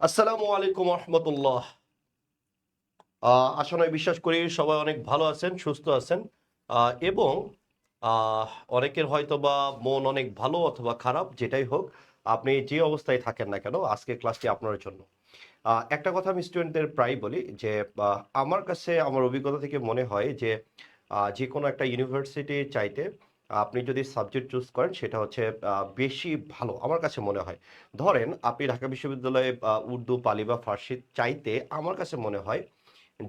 আসসালামু আলাইকুম রহমতুল্লাহ। আশা নয় বিশ্বাস করি সবাই অনেক ভালো আছেন, সুস্থ আছেন। এবং আহ, অনেকের হয়তো বা মন অনেক ভালো অথবা খারাপ, যেটাই হোক, আপনি যে অবস্থায় থাকেন না কেন, আজকের ক্লাসটি আপনার জন্য। একটা কথা আমি স্টুডেন্টদের প্রায় বলি যে আমার কাছে আমার অভিজ্ঞতা থেকে মনে হয় যে যে কোনো একটা ইউনিভার্সিটি চাইতে আপনি যদি সাবজেক্ট চুজ করেন সেটা হচ্ছে বেশি ভালো আমার কাছে মনে হয়। ধরেন আপনি ঢাকা বিশ্ববিদ্যালয়ে উর্দু, পালি বা ফার্সি চাইতে আমার কাছে মনে হয়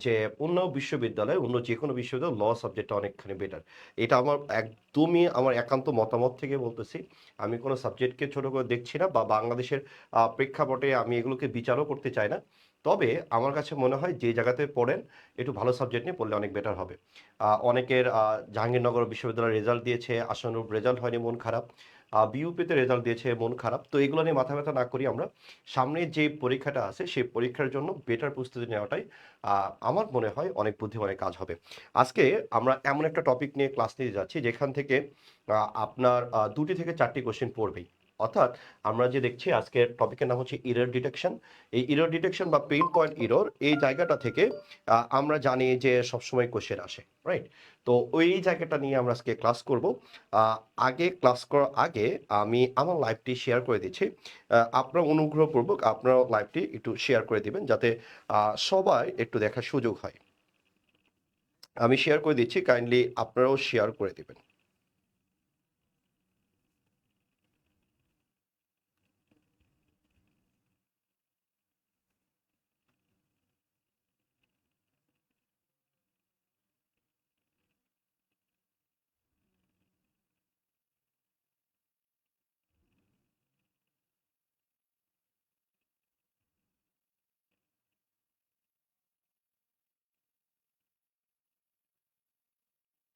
যে অন্য বিশ্ববিদ্যালয়, অন্য যে কোনো বিশ্ববিদ্যালয়, ল সাবজেক্টটা অনেকখানি বেটার। এটা আমার একদমই আমার একান্ত মতামত থেকে বলতেছি। আমি কোনো সাবজেক্টকে ছোট করে দেখছি না বা বাংলাদেশের প্রেক্ষাপটে আমি এগুলোকে বিচারও করতে চাই না। তবে আমার কাছে মনে হয় যে জায়গাতে পড়েন একটু ভালো সাবজেক্ট নিয়ে পড়লে অনেক বেটার হবে। অনেকের জাহাঙ্গীরনগর বিশ্ববিদ্যালয়ের রেজাল্ট দিয়েছে, আশানুরূপ রেজাল্ট হয়নি, মন খারাপ। বিইউপিতে রেজাল্ট দিয়েছে, মন খারাপ। তো এগুলো নিয়ে মাথা ব্যথা না করি আমরা সামনে যে পরীক্ষাটা আছে সেই পরীক্ষার জন্য বেটার প্রস্তুতি নেওয়াটাই আমার মনে হয় অনেক বুদ্ধিমানের কাজ হবে। আজকে আমরা এমন একটা টপিক নিয়ে ক্লাস নিতে যাচ্ছি যেখান থেকে আপনার ২টি থেকে ৪টি কোশ্চেন পড়বেই। অর্থাৎ আমরা যে দেখছি আজকের টপিকের নাম হচ্ছে এরর ডিটেকশন। এই এরর ডিটেকশন বা পেইন পয়েন্ট এরর, এই জায়গাটা থেকে আমরা জানি যে সবসময় কোশ্চেন আসে, রাইট? তো ওই জায়গাটা নিয়ে আমরা আজকে ক্লাস করব। আহ, আগে ক্লাস করার আগে আমি আমার লাইভটি শেয়ার করে দিচ্ছি। আপনারা অনুগ্রহপূর্বক আপনারা লাইভটি একটু শেয়ার করে দিবেন যাতে সবাই একটু দেখার সুযোগ হয়। আমি শেয়ার করে দিচ্ছি, কাইন্ডলি আপনারাও শেয়ার করে দিবেন।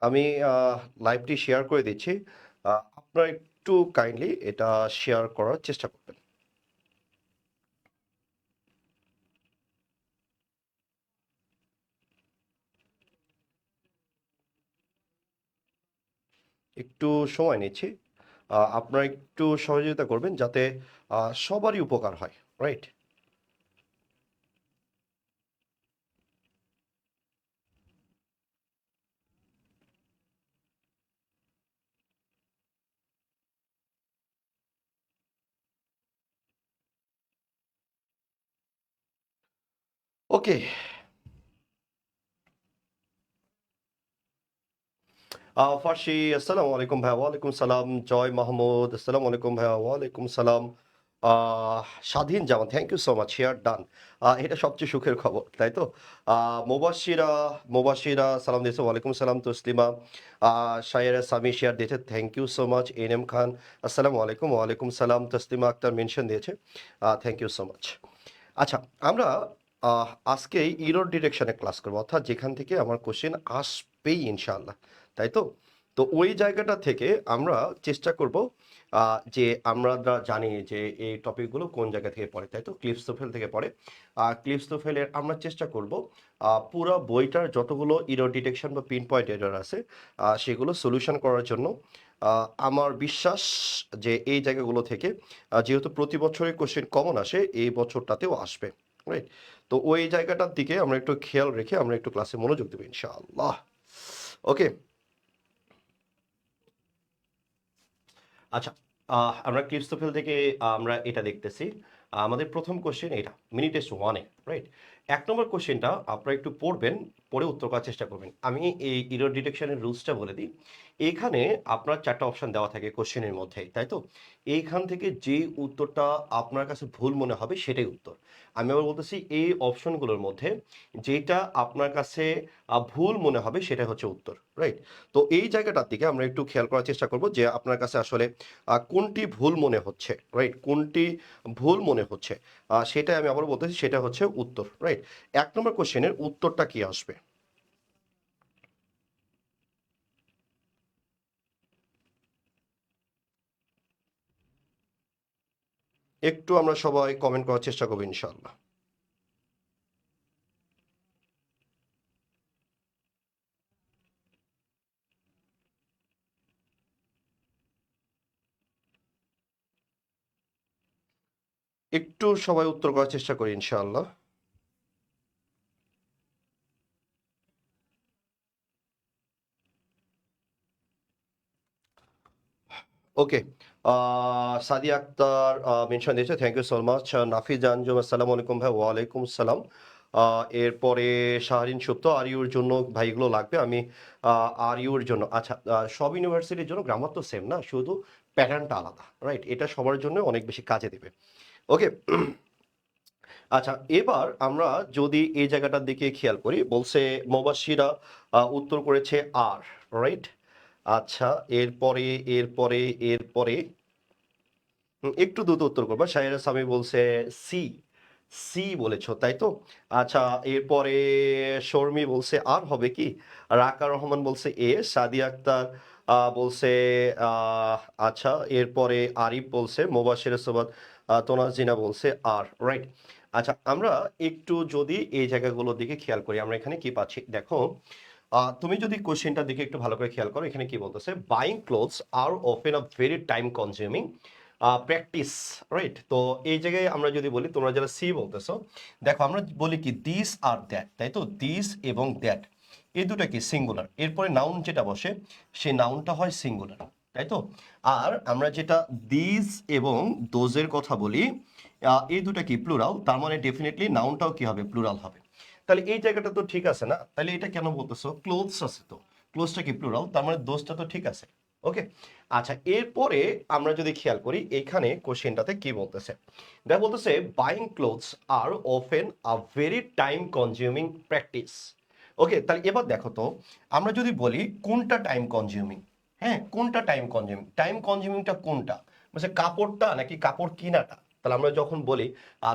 আমি লাইভটি শেয়ার করে দিচ্ছি। আপনারা একটু কাইন্ডলি এটা শেয়ার করার চেষ্টা করবেন। একটু সময় নিচ্ছি। আপনারা একটু সহযোগিতা করবেন যাতে সবারই উপকার হয়, রাইট? ওকে। ফার্সি, আসসালামু আলাইকুম ভাইয়া। ওয়ালাইকুম সালাম। জয় মাহমুদ, আসসালামু আলাইকুম ভাইয়া। ওয়ালাইকুম সালাম। Swadhin Zaman, thank you so much, share done. এটা সবচেয়ে সুখের খবর, তাই তো? মুবাশিরা, মুবাশিরা সালাম দিয়েছে, ওয়ালাইকুম সালাম। তসলিমা, শায়েরা সামি শেয়ার দিয়েছে, thank you so much. N M Khan, আসসালামু আলাইকুম। ওয়ালাইকুম সালাম। তসলিমা আক্তার মেনশন দিয়েছে, থ্যাংক ইউ সো মাচ। আচ্ছা, আমরা আজকেই ইরর ডিটেকশনে ক্লাস করবো, অর্থাৎ যেখান থেকে আমার কোশ্চেন আসবেই ইনশাআল্লাহ, তাই তো? তো ওই জায়গাটা থেকে আমরা চেষ্টা করব যে আমরা জানি যে এই টপিকগুলো কোন জায়গা থেকে পড়ে, তাই তো? ক্লিপসোফেল থেকে পড়ে। ক্লিপসোফেলের আমরা চেষ্টা করব পুরো বইটার যতগুলো ইরর ডিটেকশন বা পিন পয়েন্ট এরর আছে সেগুলো সলিউশন করার জন্য। আমার বিশ্বাস যে এই জায়গাগুলো থেকে যেহেতু প্রতি বছরই কোশ্চেন কমন আসে, এই বছরটাতেও আসবে, রাইট? তো ওই জায়গাটার দিকে আমরা একটু খেয়াল রেখে আমরা একটু ক্লাসে মনোযোগ দেবো ইনশাআল্লাহ। ওকে। আচ্ছা, আমরা ক্লিপসোফেল থেকে আমরা এটা দেখতেছি। আমাদের প্রথম কোশ্চেন এটা মিনি টেস্ট ওয়ানে, রাইট? ১ নম্বর কোশ্চেনটা আপনারা একটু পড়বেন, পড়ে উত্তর করার চেষ্টা করবেন। আমি এই ইরর ডিটেকশনের রুলসটা বলে দিই। এখানে আপনার ৪টা অপশন দেওয়া থাকে কোশ্চেনের মধ্যেই, তাই তো? এইখান থেকে যে উত্তরটা আপনার কাছে ভুল মনে হবে সেটাই উত্তর। আমি আবার বলতেছি, এই অপশনগুলোর মধ্যে যেটা আপনার কাছে ভুল মনে হবে সেটা হচ্ছে উত্তর, রাইট? তো এই জায়গাটার দিকে আমরা একটু খেয়াল করার চেষ্টা করব যে আপনার কাছে আসলে কোনটি ভুল মনে হচ্ছে, রাইট? কোনটি ভুল মনে হচ্ছে সেটাই আমি আবারও বলতেছি, সেটা হচ্ছে উত্তর, রাইট? ১ নম্বর কোশ্চেনের উত্তরটা কি আসবে? একটু আমরা সবাই কমেন্ট করার চেষ্টা করবো ইনশাআল্লাহ। একটু সবাই উত্তর করার চেষ্টা করি ইনশাআল্লাহ। ওকে, সাদিয়া আক্তার মেনশন দিয়েছে, thank you so much. Nafiz Anjum, আসসালামু আলাইকুম ভাই। ওয়ালাইকুম আসসালাম। এরপরে শাহরিন সুপ্ত, আর ইউর জন্য ভাই এগুলো লাগবে। আমি আর ইউর জন্য, আচ্ছা, সব ইউনিভার্সিটির জন্য গ্রামার তো সেম না, শুধু প্যাটার্নটা আলাদা, রাইট? এটা সবার জন্য অনেক বেশি কাজে দিবে। ওকে, আচ্ছা, এবার আমরা যদি এই জায়গাটার দিকে খেয়াল করি, বলছে মুবাশশিরা উত্তর করেছে আর, রাইট? আচ্ছা, এরপরে এরপরে এরপরে একটু দ্রুত উত্তর করবা। শাহেরা সামি বলছে সি, সি বলেছো তাই তো? আচ্ছা, এরপরে শর্মি বলছে আর হবে কি? রাকা রহমান বলছে এ। সাদিয়া আক্তার বলছে আহ, আচ্ছা, এরপরে আরিফ বলছে, মোবাশির সোবাদ, তোনাজিনা বলছে আর, রাইট? আচ্ছা, আমরা একটু যদি এই জায়গাগুলোর দিকে খেয়াল করি, আমরা এখানে কি পাচ্ছি দেখো। তুমি যদি কোশ্চেনটার দিকে একটু ভালো করে খেয়াল করো, এখানে কি বলতেছে, buying clothes are often a very time consuming practice, right? তো এই জায়গায় আমরা যদি বলি, তোমরা যারা সি বলতেছো, দেখো আমরা বলি কি দিস আর দ্যাট, তাই তো? দিস এবং দ্যাট এই দুটা কি সিঙ্গুলার, এরপরে নাউন যেটা বসে সেই নাউনটা হয় সিঙ্গুলার, তাই তো? আর আমরা যেটা দিস এবং দোজের কথা বলি, এই দুটা কি প্লুরাল, তার মানে ডেফিনেটলি নাউনটাও কি হবে, প্লুরাল হবে। তাহলে এই জায়গাটা তো ঠিক আছে না? তাহলে এটা কেন বলতেছো, ক্লোথস আছে তো, ক্লোথসটা কি প্লুরাল, তার মানে দোজটা তো ঠিক আছে। ওকে, আচ্ছা, এরপরে আমরা যদি খেয়াল করি এখানে কোশ্চেনটাতে কি বলতেছে, দেখো বলতেছে buying clothes are often a very time consuming practice. Okay, তাহলে এবার দেখো তো, আমরা যদি বলি কোনটা টাইম কনজিউমিং, হ্যাঁ কোনটা টাইম কনজিউমিং, টাইম কনজিউমিংটা কোনটা, মানে কাপড়টা নাকি কাপড় কিনাটা? তাহলে আমরা যখন বলি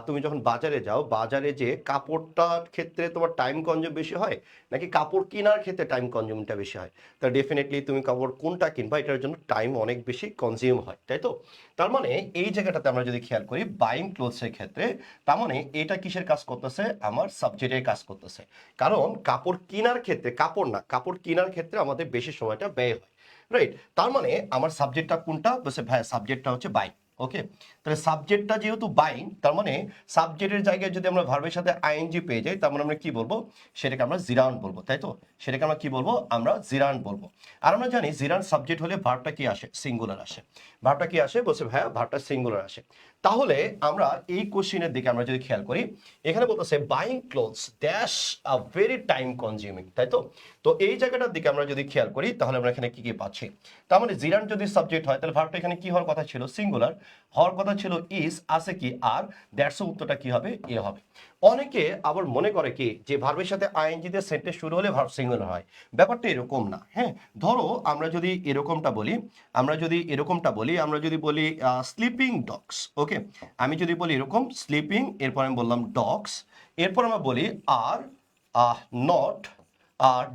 তুমি যখন বাজারে যাও, বাজারে যে কাপড়টার ক্ষেত্রে তোমার টাইম কনজিউম বেশি হয় নাকি কাপড় কেনার ক্ষেত্রে টাইম কনজিউমটা বেশি হয়? তা ডেফিনেটলি তুমি কাপড় কোনটা কিনবা এটার জন্য টাইম অনেক বেশি কনজিউম হয়, তাই তো? তার মানে এই জায়গাটাতে আমরা যদি খেয়াল করি বাইং ক্লোথসের ক্ষেত্রে, তার মানে এটা কিসের কাজ করতেছে, আমার সাবজেক্টের কাজ করতেছে। কারণ কাপড় কেনার ক্ষেত্রে, কাপড় না, কাপড় কেনার ক্ষেত্রে আমাদের বেশি সময়টা ব্যয় হয়, রাইট? তার মানে আমার সাবজেক্টটা কোনটা, বলছে ভাই সাবজেক্টটা হচ্ছে বাইং। ওকে, তাহলে সাবজেক্টটা যেহেতু বাইং, তার মানে সাবজেক্টের জায়গায় যদি আমরা ভার্বের সাথে আইএনজি পেয়ে যাই, তার মানে আমরা কি বলবো, সেটাকে আমরা জিরান বলবো, তাই তো? সেটাকে আমরা কি বলবো, আমরা জিরান বলবো। আর আমরা জানি জিরান সাবজেক্ট হলে ভার্বটা কি আসে, সিঙ্গুলার আসে। ভার্বটা কি আসে, বলছে ভাইয়া ভার্বটা সিঙ্গুলার আসে। তাহলে আমরা এই কোশ্চেনের দিকে আমরা যদি খেয়াল করি, এখানে বলতেছে buying clothes dash a very time consuming, তাই তো? তো এই জায়গাটার দিকে আমরা যদি খেয়াল করি, তাহলে আমরা এখানে কি কি পাচ্ছি, তার মানে জিরান যদি সাবজেক্ট হয়, তাহলে ভার্বটা এখানে কি হওয়ার কথা ছিল, সিঙ্গুলার হওয়ার কথা ছিল ইজ, আছে কি আর, দ্যাটস উত্তরটা কি হবে, এ হবে। অনেকে আবার মনে করে কি যে ভার্বের সাথে আইএনজি দিয়ে সেন্টেন্স শুরু হলে ভার্ব সিঙ্গুলার হয়, ব্যাপারটা এরকম না। হ্যাঁ, ধরো আমরা যদি এরকমটা বলি, আমরা যদি বলি স্লিপিং ডগস, ওকে, আমি যদি বলি এরকম স্লিপিং, এরপর আমি বললাম ডগস, এরপর আমরা বলি are not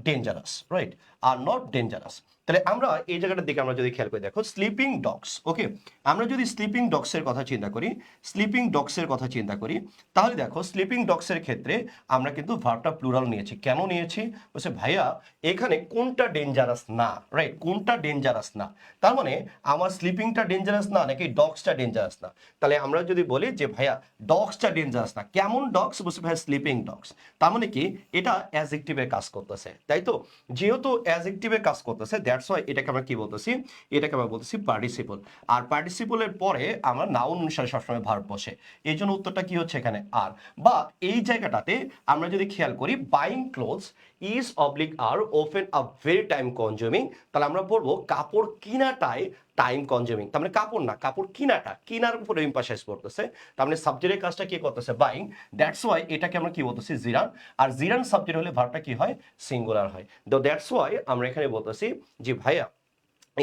dangerous, right? Are not dangerous. তাহলে আমরা এই জায়গাটার দিকে আমরা যদি খেয়াল করি, দেখো স্লিপিং ডগস, ওকে, আমরা যদি স্লিপিং ডগসের কথা চিন্তা করি, স্লিপিং ডগসের কথা চিন্তা করি, তাহলে দেখো স্লিপিং ডগসের ক্ষেত্রে আমরা কিন্তু ভার্বটা প্লুরাল নিয়েছি। কেন নিয়েছি, বলছে ভাইয়া এখানে কোনটা ডেঞ্জারাস না, রাইট? কোনটা ডেঞ্জারাস না, তার মানে আমার স্লিপিংটা ডেঞ্জারাস না নাকি ডগসটা ডেঞ্জারাস না? তাহলে আমরা যদি বলি যে ভাইয়া ডগসটা ডেঞ্জারাস না, কেমন ডগস, বলছে ভাইয়া স্লিপিং ডগস, তার মানে কি এটা অ্যাডজেক্টিভের কাজ করতেছে, তাই তো? যেহেতু অ্যাডজেক্টিভের কাজ করতেছে, দ্যাটস ওয়াই এটাকে আমরা কি বলতেছি, এটাকে আমরা বলতেছি পার্টিসিপল। আর পার্টিসিপলের পরে আমরা নাউন অনুসারে সবসময় ভার্ব বসে, এই জন্য উত্তরটা কি হচ্ছে এখানে আর। বা এই জায়গাটাতে আমরা যদি খেয়াল করি buying clothes is oblique are often a very time consuming, তাহলে আমরা বলবো কাপড় কিনাটাই টাইম কনজিউমিং। তার মানে কাপড় না, কাপড় কিনাটা, কিনার উপরে এমফাসাইজ করতেছে, তার মানে সাবজেক্টের কাজটা কি করতেছে, বাইং। দ্যাটস ওয়াই এটাকে আমরা কি বলতেছি, জিরান। আর জিরান সাবজেক্ট হলে ভার্বটা কি হয়, সিঙ্গুলার হয়। তো দ্যাটস ওয়াই আমরা এখানে বলতেছি যে ভাইয়া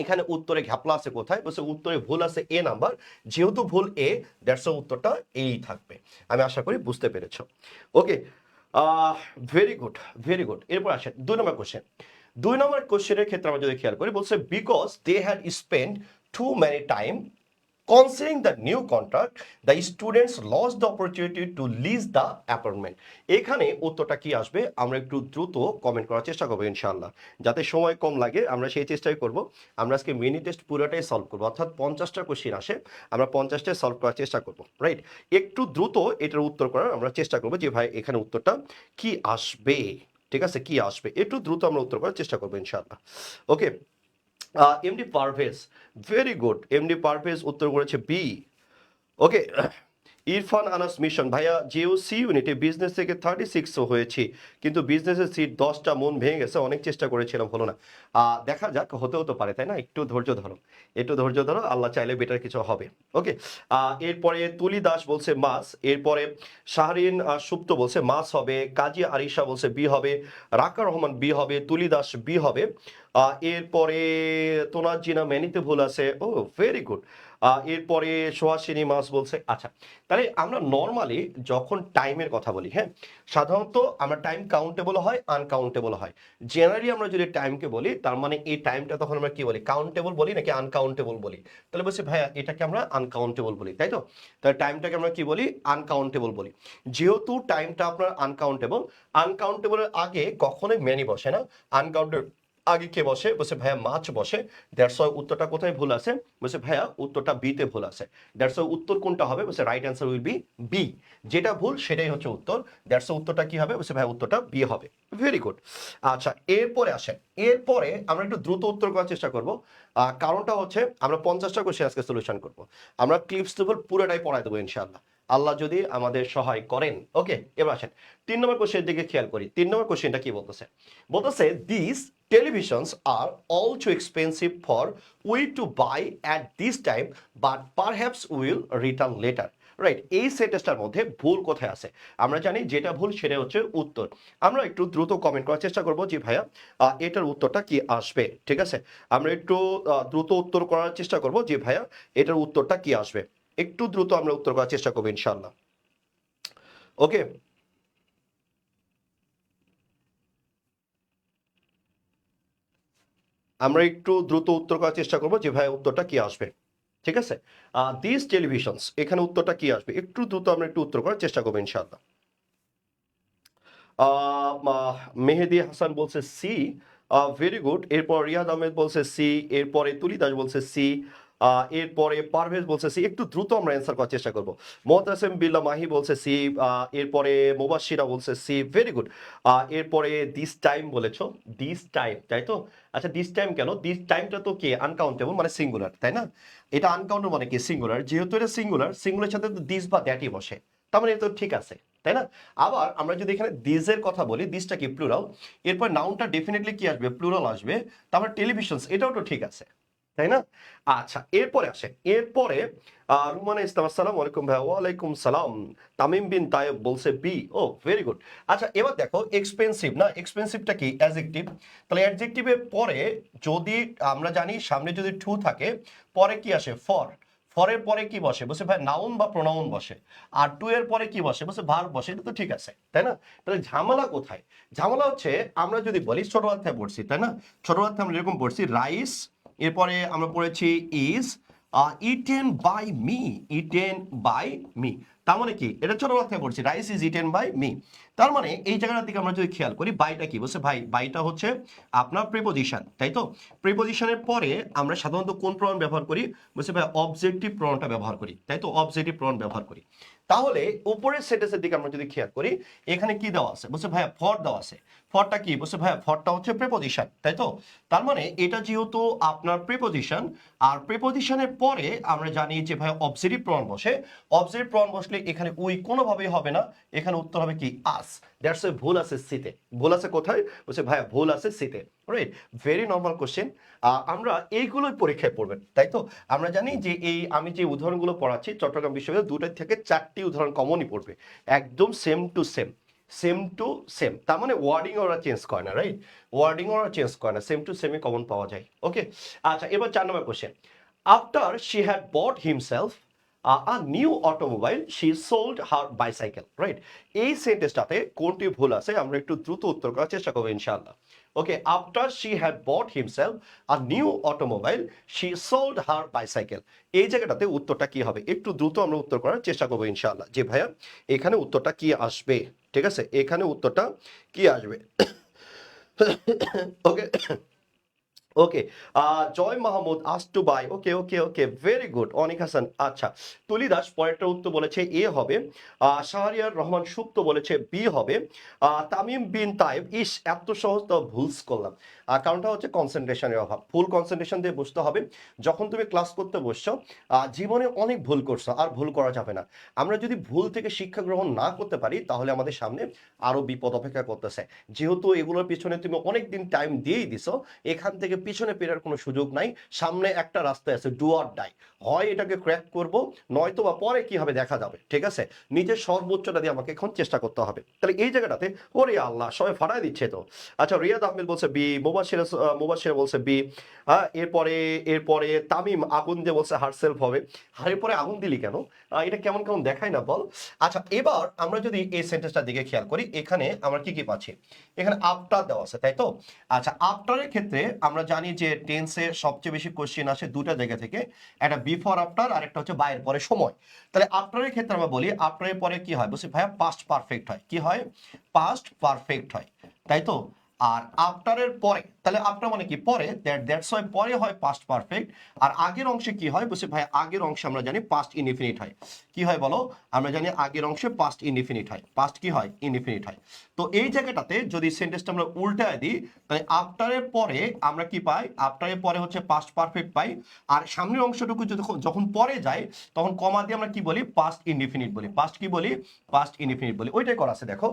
এখানে উত্তরে ঘ্যাপলা আছে কোথায়, বলছে উত্তরে ভুল আছে এ নাম্বার, যেহেতু ভুল এ, দ্যাটস উত্তরটা এই থাকবে। আমি আশা করি বুঝতে পেরেছো। ওকে, ভেরি গুড, ভেরি গুড। এরপর আসেন 2 নম্বর কোশ্চেন। 2 নম্বর কোশ্চেনের ক্ষেত্রে আমরা যদি খেয়াল করি, বলছে because they had spend too many time Considering the new contract, the students lost the opportunity to lease the apartment. এখানে উত্তরটা কি আসবে আমরা একটু দ্রুত কমেন্ট করার চেষ্টা করবো ইনশাআল্লাহ, যাতে সময় কম লাগে আমরা সেই চেষ্টাই করব। আমরা আজকে মিনি টেস্ট পুরোটাই সলভ করবো, অর্থাৎ 50টা কোশ্চেন আসে, আমরা 50টাই সলভ করার চেষ্টা করব, রাইট? একটু দ্রুত এটার উত্তর করার আমরা চেষ্টা করবো যে ভাই এখানে উত্তরটা কি আসবে, ঠিক আছে, কি আসবে একটু দ্রুত আমরা উত্তর করার চেষ্টা করবো ইনশাআল্লাহ। Okay, MD Parvez, very good, MD Parvez উত্তর করেছে বি। ওকে, ইরফান আনাস মিশন, ভাইয়া জিও সি ইউনিটে বিজনেস থেকে 36 হয়েছি, কিন্তু বিজনেসের সিট 10টা, মন ভেঙে গেছে, অনেক চেষ্টা করেছিলাম, হলো না। দেখা যাক, হতেও তো পারে, তাই না? একটু ধৈর্য ধরো, একটু ধৈর্য ধরো, আল্লাহ চাইলে বেটার কিছু হবে। ওকে, এরপরে তুলি দাস বলছে মাস, এরপরে শাহরিন সুপ্ত বলছে মাস হবে, কাজী আরিশা বলছে বি হবে, রাকা রহমান বি হবে, তুলি দাস বি হবে। এরপরে তোনার জিনা ম্যানিতে ভুল আছে, ও ভেরি গুড। এরপরে সোহাসিনী মাস বলছে, আচ্ছা তাহলে আমরা নর্মালি যখন টাইমের কথা বলি, হ্যাঁ, সাধারণত আমরা টাইম কাউন্টেবল হয়, আনকাউন্টেবল হয়। জেনারেলি আমরা যদি টাইমকে বলি, তার মানে এই টাইমটা তখন আমরা কি বলি, কাউন্টেবল বলি নাকি আনকাউন্টেবল বলি? তাহলে বলছি ভাইয়া এটাকে আমরা আনকাউন্টেবল বলি, তাই তো? তাহলে টাইমটাকে আমরা কি বলি, আনকাউন্টেবল বলি। যেহেতু টাইমটা আপনার আনকাউন্টেবল, আনকাউন্টেবলের আগে কখনোই ম্যানি বসে না, আনকাউন্টেবল আগে কে বসে? বলছে ভাইয়া মাছ বসে। দ্যাটস ওয়াই উত্তরটা কোথায় ভুল আছে? বলছে ভাইয়া উত্তরটা বি তে ভুল আছে। দ্যাটস ওয়াই উত্তর কোনটা হবে? বলছে right answer will be B. যেটা ভুল সেটাই হচ্ছে উত্তর। দ্যাটস ওয়াই উত্তরটা কি হবে? বলছে ভাইয়া উত্তরটা বি হবে। Very good. আচ্ছা, এরপরে আসেন, এরপরে আমরা একটু দ্রুত উত্তর করার চেষ্টা করব। কারণটা হচ্ছে আমরা 50টা কোশ্চেন আজকে সলিউশন করব। আমরা ক্লিপস টেবল পুরোটাই পড়াই দেবো ইনশাআল্লাহ, আল্লাহ যদি আমাদের সহায় করেন। ওকে, এবার আসেন 3 নম্বর কোশ্চেনের দিকে খেয়াল করি। 3 নম্বর কোশ্চেনটা কি বলতেছে? বলতেছে this televisions are all too expensive for we to buy at this time but perhaps will return later. Right, এই সেন্টেন্সটার মধ্যে ভুল কোথায় আছে? আমরা জানি যেটা ভুল সেটা হচ্ছে উত্তর। আমরা একটু দ্রুত কমেন্ট করার চেষ্টা করব যে ভাইয়া এটার উত্তরটা কি আসবে, ঠিক আছে? আমরা একটু দ্রুত উত্তর করার চেষ্টা করব যে ভাইয়া এটার উত্তরটা কি আসবে। একটু দ্রুত আমরা উত্তর করার চেষ্টা করবো ইনশাআল্লাহ। ওকে, আমরা একটু দ্রুত উত্তর করার চেষ্টা করবো যে ভাই উত্তরটা কি আসবে, ঠিক আছে? দিস টেলিভিশনস, এখানে উত্তরটা কি আসবে একটু দ্রুত আমরা একটু উত্তর করার চেষ্টা করবো ইনশাআল্লাহ। মেহেদি হাসান বলছে সি, ভেরি গুড। এরপর রিয়াদ আহমেদ বলছে সি, এরপরে তুলি দাস বলছে সি, এরপরে পারভেজ বলছে সি। একটু দ্রুত আমরা অ্যান্সার করার চেষ্টা করবো। মোহতাসেম বিল্লা মাহি বলছে সি, এরপরে মুবাশিরা বলছে সি, ভেরি গুড। এরপরে দিস টাইম বলেছো, দিস টাইম, তাই তো? আচ্ছা, দিস টাইম কেন? দিস টাইমটা তো কি আনকাউন্টেবল, মানে সিঙ্গুলার, তাই না? এটা আনকাউন্টেবল মানে কি সিঙ্গুলার, যেহেতু এটা সিঙ্গুলার, সিঙ্গুলার সাথে তো দিস বা দ্যাটই বসে, তার মানে এটা তো ঠিক আছে, তাই না? আবার আমরা যদি এখানে দিসের কথা বলি, দিসটা কি প্লুরাল, এরপর নাউনটা ডেফিনেটলি কি আসবে, প্লুরাল আসবে। তারপর টেলিভিশনস, এটাও তো ঠিক আছে, তাই না? আচ্ছা, এরপরে আসেন, এরপরে রুমানা ইসলাম, আসসালামু আলাইকুম ভাই। ওয়ালাইকুম সালাম। তামিম বিন তায়েব বলছে বি, ও ভেরি গুড। আচ্ছা, এবার দেখো এক্সপেন্সিভ না, এক্সপেন্সিভটা কি অ্যাডজেক্টিভ, তাহলে অ্যাডজেক্টিভের পরে যদি আমরা জানি সামনে যদি টু থাকে, পরে কি আসে ফর, ফরের পরে কি বসে? বসে ভাই নাউন বা প্রোনাউন বসে। আর টু এর পরে কি বসে? বসে ভার্ব বসে। এটা তো ঠিক আছে, তাই না? তাহলে ঝামেলা কোথায়? ঝামেলা হচ্ছে আমরা যদি বলি, ছোট অধ্যায় পড়ছি, তাই না? ছোট অধ্যায় আমরা এরকম পড়ছি, রাইস, এরপরে আমরা পড়েছি is eaten by me, eaten by me. তার মানে কি? এটা ছোট অধ্যায় পড়ছি, rice is eaten by me. তার মানে এই জায়গাটার দিকে আমরা যদি খেয়াল করি, বাইটা কি? বলছে ভাই বাইটা হচ্ছে আপনার প্রিপোজিশন, তাই তো? প্রিপোজিশনের পরে আমরা সাধারণত কোন প্রনাউন ব্যবহার করি? বলছে ভাই অবজেক্টিভ প্রনাউনটা ব্যবহার করি, তাই তো? অবজেক্টিভ প্রনাউন ব্যবহার করি। তাহলে উপরের সেন্টেন্সের দিকে আমরা যদি খেয়াল করি, এখানে কি দেওয়া আছে? বলছে ভাইয়া ফর দেওয়া আছে। ফরটা কি? বলছে ভাইয়া ফরটা হচ্ছে প্রিপোজিশন, তাই তো? তার মানে এটা যেহেতু আপনার প্রিপোজিশন, আর প্রিপোজিশনের পরে আমরা জানি যে ভাই অবজেক্টিভ প্রনাউন বসে, অবজেক্টিভ প্রনাউন বসলে এখানে উই কোনোভাবেই হবে না, এখানে উত্তর হবে কি আস। দ্যাটস ওয়াই ভুল আছে সিতে। ভুল আছে কোথায়? বলছে ভাইয়া ভুল আছে সিতে, রাইট? Very normal question. আমরা এইগুলোই পরীক্ষায় পড়বেন, তাই তো? আমরা জানি যে এই আমি যে উদাহরণগুলো পড়াচ্ছি চট্টগ্রাম বিশ্ববিদ্যালয়, 2টা থেকে 4টি উদাহরণ কমনই পড়বে, একদম same to same, same to same. তার মানে ওয়ার্ডিং ওরা চেঞ্জ করে না, রাইট? ওয়ার্ডিং ওরা চেঞ্জ করে না, সেম টু সেমই কমন পাওয়া যায়। ওকে, আচ্ছা, এবার 4 নম্বর question. After she had bought himself a new automobile she sold her bicycle, right? এই সেন্টেন্সটাতে কোনটি ভুল আছে আমরা একটু দ্রুত উত্তর করার চেষ্টা করবো ইনশাআল্লাহ। Okay, after she had bought himself a new automobile she sold her bicycle, এই জায়গাটাতে উত্তরটা কি হবে একটু দ্রুত আমরা উত্তর করার চেষ্টা করবো ইনশাআল্লাহ। যে ভাইয়া এখানে উত্তরটা কি আসবে, ঠিক আছে, এখানে উত্তরটা কি আসবে? Okay, okay, Joy Mahmud ask to buy, okay okay okay, very good. Anik Hasan, আচ্ছা। তুলি দাস পরেরটা উত্তর বলেছে এ হবে। শাহরিয়ার রহমান সুপ্ত বলেছে বি হবে। তামিম বিন তাইব, ইস এত সহজ তো ভুলস করলাম। কারণটা হচ্ছে কনসেন্ট্রেশনের অভাব। ফুল কনসেন্ট্রেশন দিয়ে বুঝতে হবে। যখন তুমি ক্লাস করতে বসছো, জীবনে অনেক ভুল করছো, আর ভুল করা যাবে না। আমরা যদি ভুল থেকে শিক্ষা গ্রহণ না করতে পারি তাহলে আমাদের সামনে আরো বিপদ অপেক্ষা করতেছে। যেহেতু এগুলোর পিছনে তুমি অনেক দিন টাইম দিয়েই দিছো, এখান থেকে পিছনে ফেরার কোনো সুযোগ নাই। সামনে একটা রাস্তা আছে, ডু অর ডাই। হয় এটাকে ক্র্যাক করব, নয়তো বা পরে কি হবে দেখা যাবে, ঠিক আছে? নিজের সর্বোচ্চটা দিয়ে আমাকে এখন চেষ্টা করতে হবে। তাহলে এই জায়গাটাতে ওরে আল্লাহ সবাই ফাটাই দিচ্ছে তো। আচ্ছা, রিয়াদ আহমেদ বলছে বি, মুবাশির বলছে বি। হ্যাঁ, এরপরে এরপরে তামিম আগুন দিয়ে বলছে হারসেলফ হবে। হারের পরে আগুন দিলি কেন? এটা কেমন কেমন দেখায় না বল? আচ্ছা, এবার আমরা যদি এই সেন্টেন্সটার দিকে খেয়াল করি, এখানে আমরা কি কি পাচ্ছি? এখানে আফটার দেওয়া আছে, তাই তো? আচ্ছা, আফটারের ক্ষেত্রে আমরা জানি যে টেন্সের সবচেয়ে বেশি কোশ্চেন আসে দুটা জায়গা থেকে, একটা বিফোর আফটার আর একটা হচ্ছে বাইরের পরে সময়। তাহলে আফটারের ক্ষেত্রে আমরা বলি আফটারের পরে কি হয়, বলছি ভাইয়া পাস্ট পারফেক্ট হয়। কি হয়? পাস্ট পারফেক্ট হয়, তাই তো? আর আফটারের পরে, তাহলে আফটার মানে কি পরে, দ্যাটস ওয়াই পরে হয় পাস্ট পারফেক্ট। আর আগের অংশে কি হয়, বলছি ভাই আগের অংশে আমরা জানি পাস্ট ইনডিফিনিট হয়। কি হয় বলো? আমরা জানি আগের অংশে পাস্ট ইনডিফিনিট হয়। পাস্ট কি হয়? ইনডিফিনিট হয়। তো এই জায়গাটাতে যদি সেন্টেন্সটা আমরা উল্টায় দিই, তাহলে আফটারের পরে আমরা কি পাই? আফটারের পরে হচ্ছে পাস্ট পারফেক্ট পাই। আর সামনের অংশটুকু যখন পরে যায় তখন কমা দিয়ে আমরা কি বলি? পাস্ট ইনডিফিনিট বলি। পাস্ট কি বলি? পাস্ট ইনডিফিনিট বলি। ওইটাই করা আছে দেখো।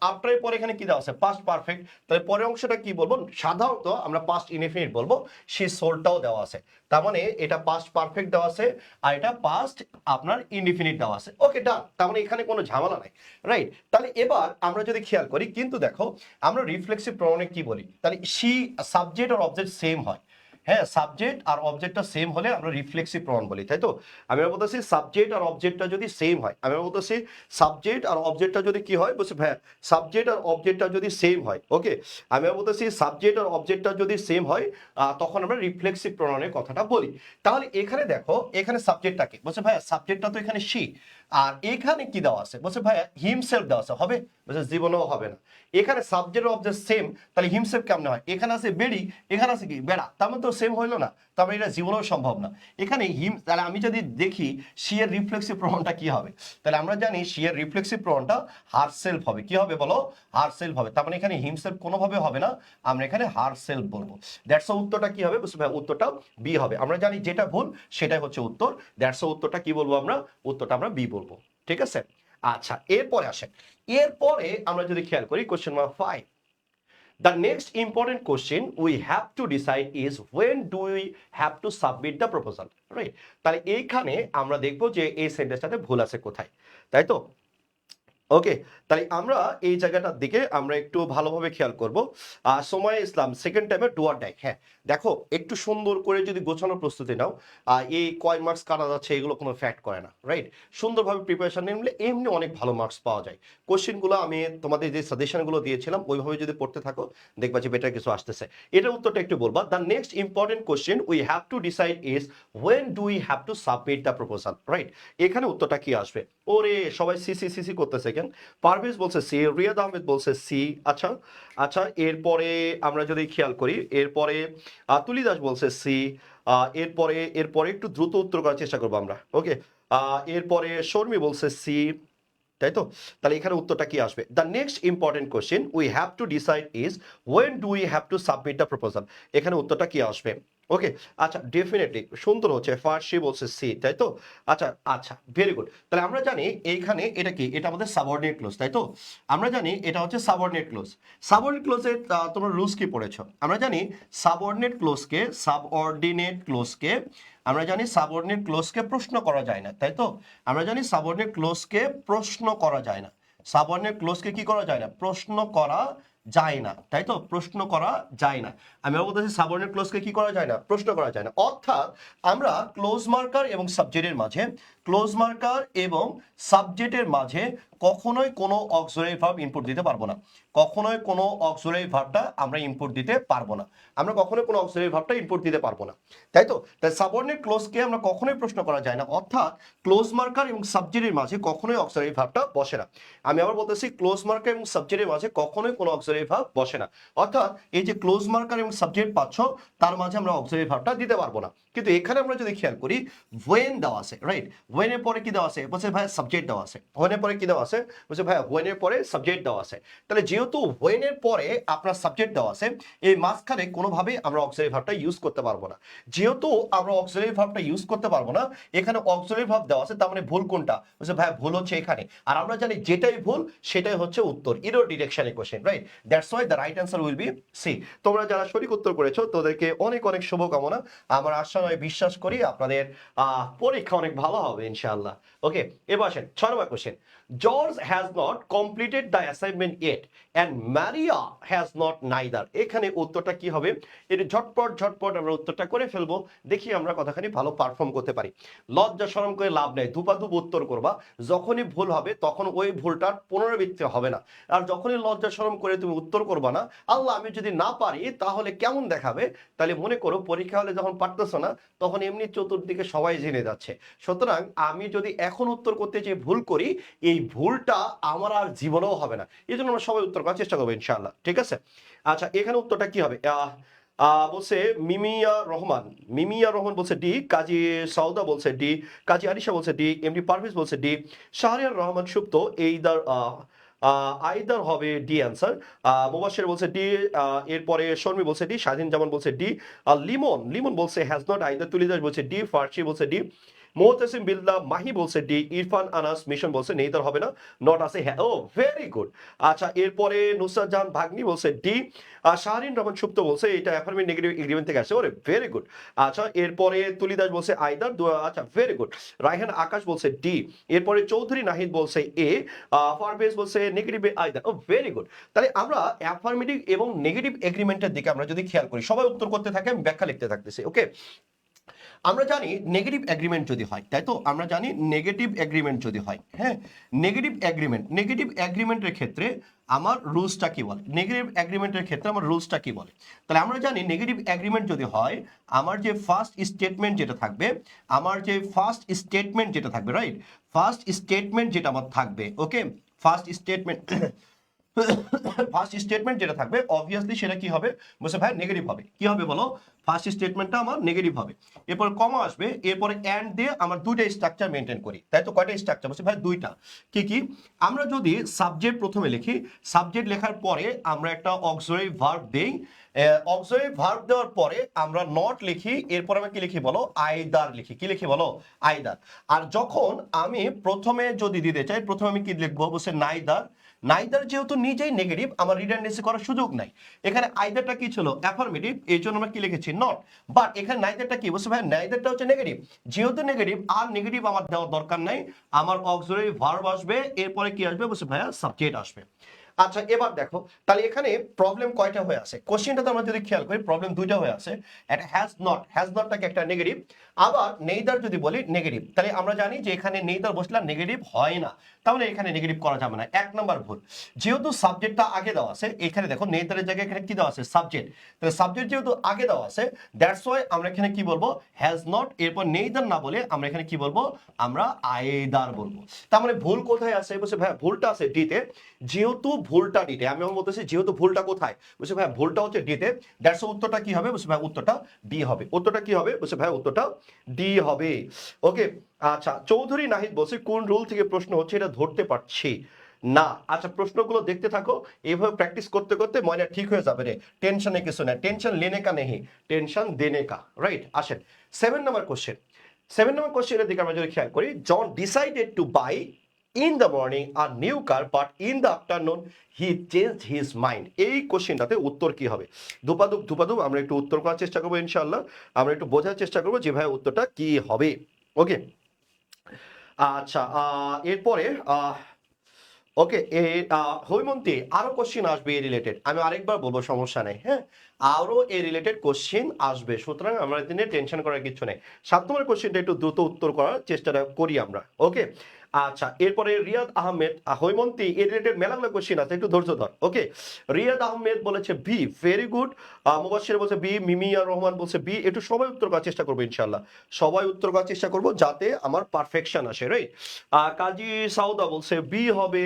আফটারের পরে এখানে কি দেওয়া আছে? Past perfect. তাহলে পরের অংশটা কি বলবো? সাধারণত আমরা পাস্ট ইনডিফিনিট বলবো। সে সোলটাও দেওয়া আছে, তার মানে এটা পাস্ট পারফেক্ট দেওয়া আছে আর এটা পাস্ট আপনার ইনডিফিনিট দেওয়া আছে। ওকে, ডান। তার মানে এখানে কোনো ঝামেলা নাই, রাইট? তাহলে এবার আমরা যদি খেয়াল করি, কিন্তু দেখো আমরা রিফ্লেক্সিভ প্রোনাউনে কি বলি? তাহলে সি সাবজেক্ট আর অবজেক্ট সেম হয়। হ্যাঁ, সাবজেক্ট আর অবজেক্টটা সেম হলে আমরা রিফ্লেক্সিভ প্রোনাউন বলি, তাই তো? আমি বলতেছি সাবজেক্ট আর অবজেক্টটা যদি সেম হয়, আমি বলতেছি সাবজেক্ট আর অবজেক্টটা যদি কি হয়, বলছি ভাইয়া সাবজেক্ট আর অবজেক্টটা যদি সেম হয়, ওকে, আমি বলতেছি সাবজেক্ট আর অবজেক্টটা যদি সেম হয় তখন আমরা রিফ্লেক্সিভ প্রোনাউনের কথাটা বলি। তাহলে এখানে দেখো, এখানে সাবজেক্টটাকে বলছে ভাইয়া সাবজেক্টটা তো এখানে সি, আর এখানে কি দেওয়া আছে? বলছে ভাইয়া হিমসেলফ দেওয়া আছে, হবে? বলছে জীবনেও হবে না। এখানে সাবজেক্ট আর অবজেক্ট সেম, তাহলে হিমসেলফ কেমনে হয়? এখানে আছে বেড়ি, এখানে আছে কি বেড়া, তার মানে তো সেম হইলো না, তার মানে এটা জীবনেও সম্ভব না। এখানে তাহলে আমি যদি দেখি সি এর রিফ্লেক্সিভ প্রোনাউনটা কি হবে, তাহলে আমরা জানি সি এর রিফ্লেক্সিভ প্রোনাউনটা হারসেলফ হবে। কি হবে বলো? হারসেলফ হবে। তার মানে এখানে হিমসেলফ কোনোভাবে হবে না, আমরা এখানে হারসেলফ বলবো। দ্যাটস উত্তরটা কি হবে? বুঝতে ভাই উত্তরটা বি হবে। আমরা জানি যেটা ভুল সেটাই হচ্ছে উত্তর। দ্যাটস উত্তরটা কি বলবো আমরা? উত্তরটা আমরা বি বলবো, ঠিক আছে? আচ্ছা, এরপরে আসেন। এরপরে আমরা যদি খেয়াল করি question number 5, the next important question we have to decide is when do we have to submit the proposal, right? তাহলে এইখানে আমরা দেখবো যে এই সেন্টেন্সটাতে ভুল আছে কোথায়, তাই তো? ওকে, তাই আমরা এই জায়গাটার দিকে আমরা একটু ভালোভাবে খেয়াল করব। সময় ইসলাম সেকেন্ড টাইমে ডু অর ডাই। হ্যাঁ, দেখো একটু সুন্দর করে যদি গোছানো প্রস্তুতি নাও, এই কয় মার্কস কাটা যাচ্ছে এগুলো কোনো ফ্যাক্ট করে না, রাইট? সুন্দরভাবে প্রিপারেশন নিলে এমনি অনেক ভালো মার্কস পাওয়া যায়। কোশ্চেনগুলো আমি তোমাদের যে সাজেশনগুলো দিয়েছিলাম ওইভাবে যদি পড়তে থাকো দেখবা যে বেটার কিছু আসতেছে। এটার উত্তরটা একটু বলবা। The next important question we have to decide is when do we have to submit the proposal, right? এখানে উত্তরটা কি আসবে? ওরে সবাই সি করতেছে কেন? পারভেজ বলছে সি, রিয়াদ আহমেদ বলছে সি। আচ্ছা আচ্ছা, এরপরে আমরা যদি খেয়াল করি, এরপরে তুলি দাস বলছে সি। এরপরে এরপরে একটু দ্রুত উত্তর করার চেষ্টা করবো আমরা, ওকে। এরপরে শর্মি বলছে সি, তাই তো? তাহলে এখানে উত্তরটা কি আসবে? The next important question we have to decide is when do we have to submit the proposal. এখানে উত্তরটা কি আসবে? ওকে, আচ্ছা, ডেফিনেটলি সুন্দর হচ্ছে। ফার্সি বলছে সি, তাই তো? আচ্ছা আচ্ছা, ভেরি গুড। তাহলে আমরা জানি এইখানে এটা কি? এটা আমাদের সাবঅর্ডিনেট ক্লোজ, তাই তো? আমরা জানি এটা হচ্ছে সাবঅর্ডিনেট ক্লোজ। সাবঅর্ডিনেট ক্লোজের তোমরা রুলস কি পড়েছো? আমরা জানি সাবঅর্ডিনেট ক্লোজকে আমরা জানি সাবঅর্ডিনেট ক্লোজকে প্রশ্ন করা যায় না, তাই তো? আমরা জানি সাবঅর্ডিনেট ক্লোজকে প্রশ্ন করা যায় না। সাবঅর্ডিনেট ক্লোজকে কি করা যায় না? প্রশ্ন করা যায় না, তাই তো? প্রশ্ন করা যায় না। আমি বলতেছি সাবঅর্ডিনেট ক্লোজকে কি করা যায় না? প্রশ্ন করা যায় না। অর্থাৎ আমরা ক্লোজ মার্কার এবং সাবজেক্টের মাঝে কখনোই কোনো অক্সিলারি ভার্ব ইনপুট দিতে পারবো না। কখনোই কোনো অক্সিলারি ভার্বটা আমরা ইনপুট দিতে পারবো না। আমরা কখনোই কোনো অক্সিলারি ভার্বটা ইনপুট দিতে পারবো না, তাই তো? তাই সাবঅর্ডিনেট ক্লোজকে আমরা কখনোই প্রশ্ন করা যায় না। অর্থাৎ ক্লোজ মার্কার এবং সাবজেক্টের মাঝে কখনোই অক্সিলারি ভার্বটা বসে না। আমি আবার বলতেছি ক্লোজ মার্কার এবং সাবজেক্টের মাঝে কখনোই কোনো অক্সিলারি ভার্ব বসে না। অর্থাৎ এই যে ক্লোজ মার্কার এবং সাবজেক্ট পাচ্ছ, তার মাঝে আমরা অক্সিলারি ভার্বটা দিতে পারবো না। কিন্তু এখানে আমরা যদি খেয়াল করি, ওয়েন দেওয়া আছে, রাইট? ওয়েনের পরে কি দেওয়া আছে? বলছে ভাই সাবজেক্ট দেওয়া আছে। ওয়েনের পরে কি দেওয়া আছে? বলছে ভাই ওয়েনের পরে সাবজেক্ট দেওয়া আছে। তাহলে যেহেতু ওয়েনের পরে আপনার সাবজেক্ট দেওয়া আছে, এই মাঝখানে কোনোভাবেই আমরা অক্সিলারি ভার্বটা ইউজ করতে পারবো না। যেহেতু আমরা অক্সিলারি ভার্বটা ইউজ করতে পারবো না, এখানে অক্সিলারি ভার্ব দেওয়া আছে, তার মানে ভুল কোনটা? বলছে ভাই ভুল হচ্ছে এখানে। আর আমরা জানি যেটাই ভুল সেটাই হচ্ছে উত্তর, ইরর ডিরেকশনে question, right? That's why the right answer will be C. তোমরা যারা সঠিক উত্তর করেছো তাদেরকে অনেক অনেক শুভকামনা। আমার আশা নয় বিশ্বাস করি আপনাদের পরীক্ষা অনেক ভালো হবে ইনশাআল্লাহ। ওকে, এবার আসেন 6 নম্বর question. George has not completed the assignment yet and Maria has not neither. এখানে উত্তরটা কি হবে? এটা ঝটপট আমরা উত্তরটা করে ফেলবো। দেখি আমরা কতখানি ভালো পারফর্ম করতে পারি। লজ্জা শরম করে লাভ নেই, দুপাদুপ উত্তর করবা। যখনই ভুল হবে তখন ওই ভুলটার পুনরাবৃত্তি হবে না। আর যখনই লজ্জা শরম করে তুমি উত্তর করবা না, আল্লাহ আমি যদি না পারি তাহলে কেমন দেখাবে? তাহলে মনে করো পরীক্ষা হলে যখন পারতেছো না, তখন এমনি চতুর্দিকে সবাই জেনে যাচ্ছে। সুতরাং আমি যদি এখন উত্তর করতে যে ভুল করি, এই ভুলটা আমার আর জীবনেও হবে না। এই জন্য আমরা সবাই উত্তর করার চেষ্টা করবো ইনশাআল্লাহ, ঠিক আছে? আচ্ছা, এখানে উত্তরটা কি হবে? বলছে মিমিয়া রহমান বলছে ডি, কাজী সাউদা বলছে ডি, কাজী আরিশা বলছে ডি, এমডি পারভেজ বলছে ডি, শাহরিয়ার রহমান সুপ্ত এইদার আইদার হবে ডি অ্যান্সার। মুবাশির বলছে ডি, এরপরে শর্মী বলছে ডি, স্বাধীন জামান বলছে ডি, লিমন বলছে হ্যাজ নট আইদার, তুলিদাস বলছে ডি, ফার্সি বলছে ডি, মোহতাসিম বিল্লাহ মাহি বলছে ডি, ইরফান আনাস মিশন বলছে নেইদার হবে না, নট আছে হ্যাঁ। ও ভেরি গুড। আচ্ছা, এরপরে নুসরাত জাহান ভাগ্নি বলছে ডি, শাহরিন রহমান সুপ্ত বলছে এটা অ্যাফার্মেটিভ নেগেটিভ এগ্রিমেন্ট থেকে আসে। ওরে ভেরি গুড। আচ্ছা, এরপরে তুলিদাস বলছে আইদার, আচ্ছা ভেরি গুড। রায়হান আকাশ বলছে ডি, এরপরে চৌধুরী নাহিদ বলছে এ, পারভেজ বলছে নেগেটিভ আইদার। ও ভেরি গুড। তাহলে আমরা অ্যাফার্মেটিভ এবং নেগেটিভ এগ্রিমেন্টের দিকে আমরা যদি খেয়াল করি, সবাই উত্তর করতে থাকে, আমি ব্যাখ্যা লিখতে থাকতেছি। ওকে, আমরা জানি নেগেটিভ এগ্রিমেন্ট যদি হয়, তাই তো? আমরা জানি নেগেটিভ এগ্রিমেন্ট যদি হয়, হ্যাঁ, নেগেটিভ এগ্রিমেন্টের ক্ষেত্রে আমার রুলসটা কি বলে? নেগেটিভ এগ্রিমেন্টের ক্ষেত্রে আমার রুলসটা কি বলে? তাহলে আমরা জানি নেগেটিভ এগ্রিমেন্ট যদি হয়, আমার যে ফার্স্ট স্টেটমেন্ট যেটা থাকবে, রাইট? ফার্স্ট স্টেটমেন্ট যেটা আমার থাকবে, ওকে, ফার্স্ট স্টেটমেন্ট যেটা থাকবে অবভিয়াসলি সেটা কি হবে? বলছে ভাই নেগেটিভ হবে। কি হবে বলো? ফার্স্ট স্টেটমেন্টটা আমার নেগেটিভ হবে। এরপর কমা আসবে, এরপরে এন্ড দিয়ে আমার দুইটা স্ট্রাকচার মেনটেন করি, তাই তো? কয়টা স্ট্রাকচার? বলছে ভাই দুইটা। কি কি? আমরা যদি সাবজেক্ট প্রথমে লিখি, সাবজেক্ট লেখার পরে আমরা একটা অক্সিলারি ভার্ব দেই, অক্সিলারি ভার্ব দেওয়ার পরে আমরা নট লিখি, এরপর আমরা কি লিখি বলো? আইদার লিখি। কি লিখি বলো? আইদার। আর যখন আমি প্রথমে যদি দিতে চাই, প্রথমে আমি কি লিখবো? বলছে নাইদার যেহেতু নিজেই নেগেটিভ, আমার রিডান্ডেন্সি করার সুযোগ নাই। এখানে আইদারটা কি ছিল? অ্যাফার্মেটিভ, এই জন্য আমরা কি লিখেছি? নট। বাট এখানে নাইদারটা কি? বলছে ভাই নাইদারটা হচ্ছে নেগেটিভ, যেহেতু নেগেটিভ আর নেগেটিভ আমার দেওয়ার দরকার নাই, আমার অক্সিলারি ভার্ব আসবে, এরপরে কি আসবে? বলছে ভাইয়া সাবজেক্ট আসবে। আচ্ছা, এবার দেখো তাহলে এখানে প্রবলেম কয়টা হয়ে আছে? কোশ্চেনটাতে আমরা যদি খেয়াল করি প্রবলেম দুইটা হয়ে আছে। একটা হ্যাজ নটটাকে একটা নেগেটিভ, আবার নেইদার যদি বলি নেগেটিভ, তাহলে আমরা জানি যে এখানে নেইদার বসলে নেগেটিভ হয় না, তাহলে এখানে নেগেটিভ করা যাবে না। এক নাম্বার ভুল। যেহেতু সাবজেক্টটা আগে দেওয়া আছে, এখানে দেখো নেইদারের জায়গায় এখানে কি দেওয়া আছে? সাবজেক্ট। তাহলে সাবজেক্ট যেহেতু আগে দেওয়া আছে, দ্যাটস ওয়াই আমরা এখানে কি বলবো? হ্যাজ নট, এরপর নেইদার না বলে আমরা এখানে কি বলবো? আমরা আইদার বলবো। তার মানে ভুল কোথায় আছে? বলছে ভাই ভুলটা আছে ডিতে। যেহেতু ভুলটা ডিতে, আমি বলতেছি যেহেতু ভুলটা কোথায়? বলছে ভাই ভুলটা হচ্ছে ডিতে, দ্যাটস উত্তরটা কি হবে? বলছে ভাই উত্তরটা ডি হবে। উত্তরটা কি হবে? বলছে ভাই উত্তরটা ডি হবে। ওকে, আচ্ছা, চৌধুরী নাহিদ বলছে কোন রুল থেকে প্রশ্ন হচ্ছে এটা ধরতে পারছি না। আচ্ছা, প্রশ্নগুলো দেখতে থাকো, এইভাবে প্র্যাকটিস করতে করতে ময়না ঠিক হয়ে যাবে রে। টেনশনে কিছু না, টেনশন লেনে কা নেই, টেনশন দেনে কা, রাইট? আসেন 7 নম্বর কোশ্চেন। 7 নম্বর কোশ্চেনের দিকে আমরা যদি খেয়াল করি, John decided to buy in the morning a new car but in the afternoon he changed his mind। এই কোশ্চেনটাতে উত্তর কি হবে? ধুপাধুপ আমরা একটু উত্তর করার চেষ্টা করবো ইনশাআল্লাহ, আমরা একটু বোঝার চেষ্টা করবো যে ভাই উত্তরটা কি হবে। ওকে, আচ্ছা, এরপরে ওকে, হৈমন্তী আরো কোশ্চিন আসবে এই রিলেটেড, আমি আরেকবার বলবো, সমস্যা নেই, হ্যাঁ, আরো এই রিলেটেড কোশ্চিন আসবে, সুতরাং আমরা দিনে টেনশন করার কিছু নেই। 7 নম্বর কোশ্চিনটা একটু দ্রুত উত্তর করার চেষ্টাটা করি আমরা। ওকে, আচ্ছা, এরপরে রিয়াদ আহমেদ, হৈমন্তী এই রিলেটেড মেলাগুলো কোশ্চিন আছে, একটু ধৈর্য ধর। ওকে, রিয়াদ আহমেদ বলেছে বি, ভেরি গুড। মুবাশশির বলছে বি, মিমিয়া রহমান বলছে বি। একটু সবাই উত্তর করার চেষ্টা করবো ইনশাল্লাহ, সবাই উত্তর করার চেষ্টা করবো যাতে আমার পারফেকশন আসে, রাইট। কাজী সাউদা বলছে বি হবে,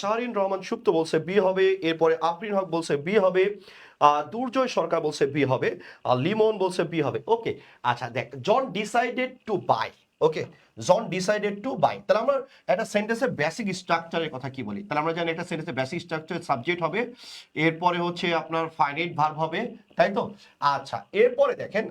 শাহরিন রহমান সুপ্ত বলছে বি হবে, এরপরে আফরিন হক বলছে বি হবে, দুর্জয় সরকার বলছে বি হবে, লিমন বলছে বি হবে। ওকে, আচ্ছা দেখ, John decided to buy. Okay, John decided to buy, তাহলে আমরা একটা সেন্টেন্সের বেসিক স্ট্রাকচারের কথা কি বলি, তাহলে আমরা জানি একটা সেন্টেন্সের বেসিক স্ট্রাকচার সাবজেক্ট হবে, এরপরে হচ্ছে আপনার ফাইনাইট ভার্ব হবে, তাই তো। আচ্ছা, এরপরে দেখেন,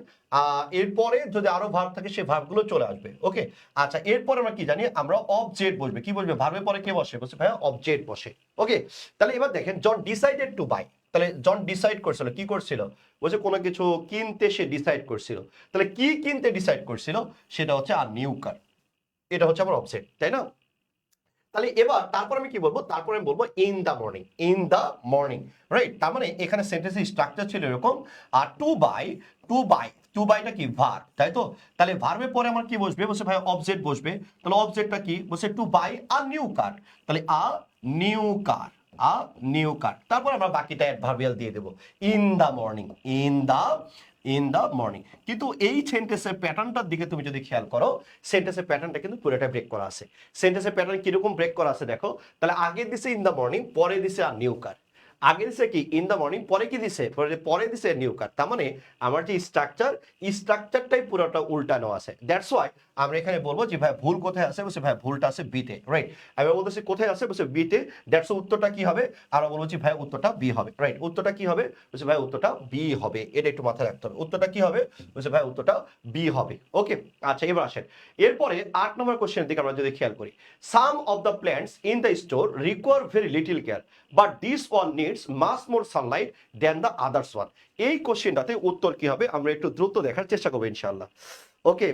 এরপরে যদি আরো ভার্ব থাকে সেই ভার্বগুলো চলে আসবে। ওকে, আচ্ছা, এরপরে আমরা কি জানি, আমরা অবজেক্ট বসবে, কি বসবে, ভার্বের পরে কে বসে, বলছে ভাইয়া অবজেক্ট বসে। ওকে, তাহলে এবার দেখেন, জন ডিসাইডেড টু বাই, তাহলে জন ডিসাইড করছিল, কি করছিল, বলছে কোনো কিছু কিনতে সে ডিসাইড করছিল, তাহলে কি কিনতে ডিসাইড করছিল, সেটা হচ্ছে আর নিউ কার, এটা হচ্ছে আমার অবজেক্ট, তাই না। তাহলে এবার তারপর আমি কি বলবো, তারপর আমি বলবো in the morning, in the morning, right. তার মানে এখানে সেন্টেন্সের স্ট্রাকচার ছিল এরকম, আর to buy, to buy, to বাইটা কি ভার্ব, তাই তো। তাহলে ভার্বের পরে আমার কি বসবে, বলছে ভাই অবজেক্ট বসবে, তাহলে অবজেক্টটা কি, বলছে to buy a new car, তাহলে a new car, a new কার। তারপর আমরা বাকিটা অ্যাডভার্বিয়াল দিয়ে দেবো, in the morning, in the morning. কিন্তু এই সেন্টেন্সের প্যাটার্নটার দিকে তুমি যদি খেয়াল করো, সেন্টেন্সের প্যাটার্নটা কিন্তু পুরোটা ব্রেক করা আছে। সেন্টেন্সের প্যাটার্ন কিরকম ব্রেক করা আছে দেখো, তাহলে আগে দিছে ইন দা মর্নিং, পরে দিছে আর নিউ কার, আগে দিছে কি ইন দা মর্নিং, পরে কি দিছে, পরে দিছে নিউ কার। তার মানে আমার যে স্ট্রাকচারটাই পুরোটা উল্টানো আছে। দ্যাটস ওয়াই আমরা এখানে বলবো যে ভাই ভুল কোথায় আছে, বলছে ভাই ভুলটা আছে বিতে, রাইট। আমি বলতেছি কোথায় আছে, বলছে বিতে, দ্যাটস উত্তরটা কি হবে, আমরা বলবো যে ভাই উত্তরটা বি হবে, রাইট। উত্তরটা কি হবে, বলছে ভাই উত্তরটা বি হবে, এটা একটু মাথায় রাখতে হবে, উত্তরটা কি হবে, বলছে ভাই উত্তরটা বি হবে। ওকে, আচ্ছা, এবার আসেন এরপরে 8 নম্বর কোশ্চেনের দিকে আমরা যদি খেয়াল করি, some of the plants in the store require very little care but this one needs much more sunlight than the others one. এই কোশ্চেনটাতে উত্তর কি হবে, আমরা একটু দ্রুত দেখার চেষ্টা করবো ইনশাআল্লাহ। ওকে,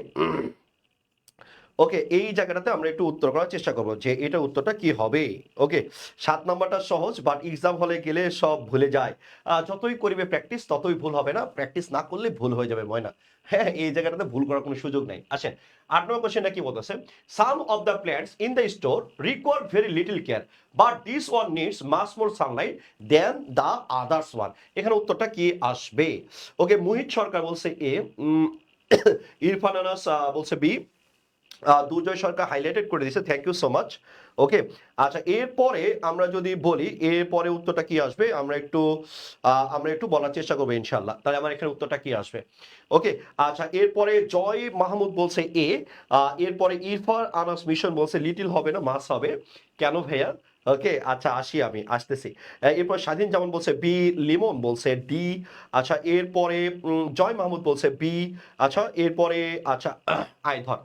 ওকে, এই জায়গাটাতে আমরা একটু উত্তর করার চেষ্টা করবো যে এটা উত্তরটা কি হবে। ওকে, 7 নম্বরটা সহজ, বাট এক্সাম হলে গেলে সব ভুলে যায়, যতই করিবে প্র্যাকটিস ততই ভুল হবে না, প্র্যাকটিস না করলে ভুল হয়ে যাবে ময়না, হ্যাঁ, এই জায়গাটাতে ভুল করার কোনো সুযোগ নাই। আসেন 8 নম্বর কোশ্চেনটা কি বলতেছে, some of the plants in the store require very little care but this one needs much more sunlight than the others one. এখানে উত্তরটা কি আসবে। ওকে, মোহিত সরকার বলছে এ, ইরফান আনাস বলছে বি, দুর্জয় সরকার হাইলাইটেড করে দিয়েছে, থ্যাংক ইউ সো মাচ। ওকে, আচ্ছা, এরপরে আমরা যদি বলি এরপরে উত্তরটা কি আসবে, আমরা একটু বলার চেষ্টা করবো ইনশাল্লাহ, তাহলে আমার এখানে উত্তরটা কি আসবে। ওকে, আচ্ছা, এরপরে জয় মাহমুদ বলছে এ, এরপরে ইরফান আনাস মিশন বলছে লিটিল হবে না মাস হবে, কেন ভাইয়া। ওকে, আচ্ছা, আমি আসতেছি। এরপর স্বাধীন জামান বলছে বি, লিমন বলছে ডি। আচ্ছা, এরপরে জয় মাহমুদ বলছে বি। আচ্ছা, এরপরে আচ্ছা, আয় ধর।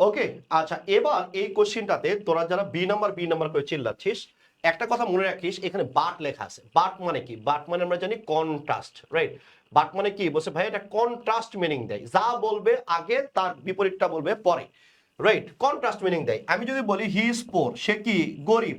ওকে, আচ্ছা, এবার এই কোশ্চেনটাতে তোরা যারা বি নাম্বার করে চিল্লাচ্ছিস, একটা কথা মনে রাখিস, এখানে বাট লেখা আছে। বাট মানে কি, বাট মানে আমরা জানি কন্ট্রাস্ট, রাইট। বাট মানে কি, বলছে ভাই এটা কন্ট্রাস্ট মিনিং দেয়, যা বলবে আগে তার বিপরীতটা বলবে পরে, রাইট। কন্ট্রাস্ট মিনিং দেয়। আমি যদি বলি হি ইজ পোর, সে কি গরিব,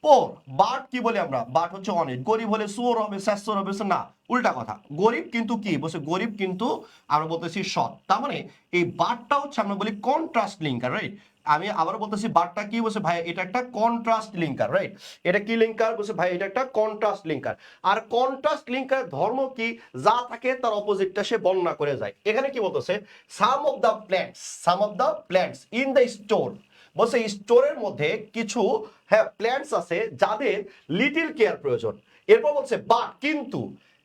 পোর। বাট কি বলি আমরা, বাট হচ্ছে অনেক, গরিব হলে সোর হবে, স্যাসর হবে, না, উল্টা কথা, গরিব কিন্তু কি বলছে, গরিব কিন্তু আমরা বলতেছি সৎ। তার মানে এই বাটটা হচ্ছে আমরা বলি কন্ট্রাস্ট লিঙ্কার, রাইট। আমি আবার বলতেছি বাটটা কি বলছে ভাই, এটা একটা কন্ট্রাস্ট লিঙ্কার, রাইট। এটা কি লিঙ্কার, বলছে ভাই এটা একটা কন্ট্রাস্ট লিঙ্কার। আর কন্ট্রাস্ট লিঙ্কার ধর্ম কি, যা থাকে তার অপোজিটটা সে বর্ণনা করে যায়। এখানে কি বলতেছে, some of the plants in the store, বলছে স্টোরের মধ্যে কিছু, হ্যাঁ, প্ল্যান্টস আছে যাদের লিটিল কেয়ার প্রয়োজন। এরপর বলছে বাট কিন্তু,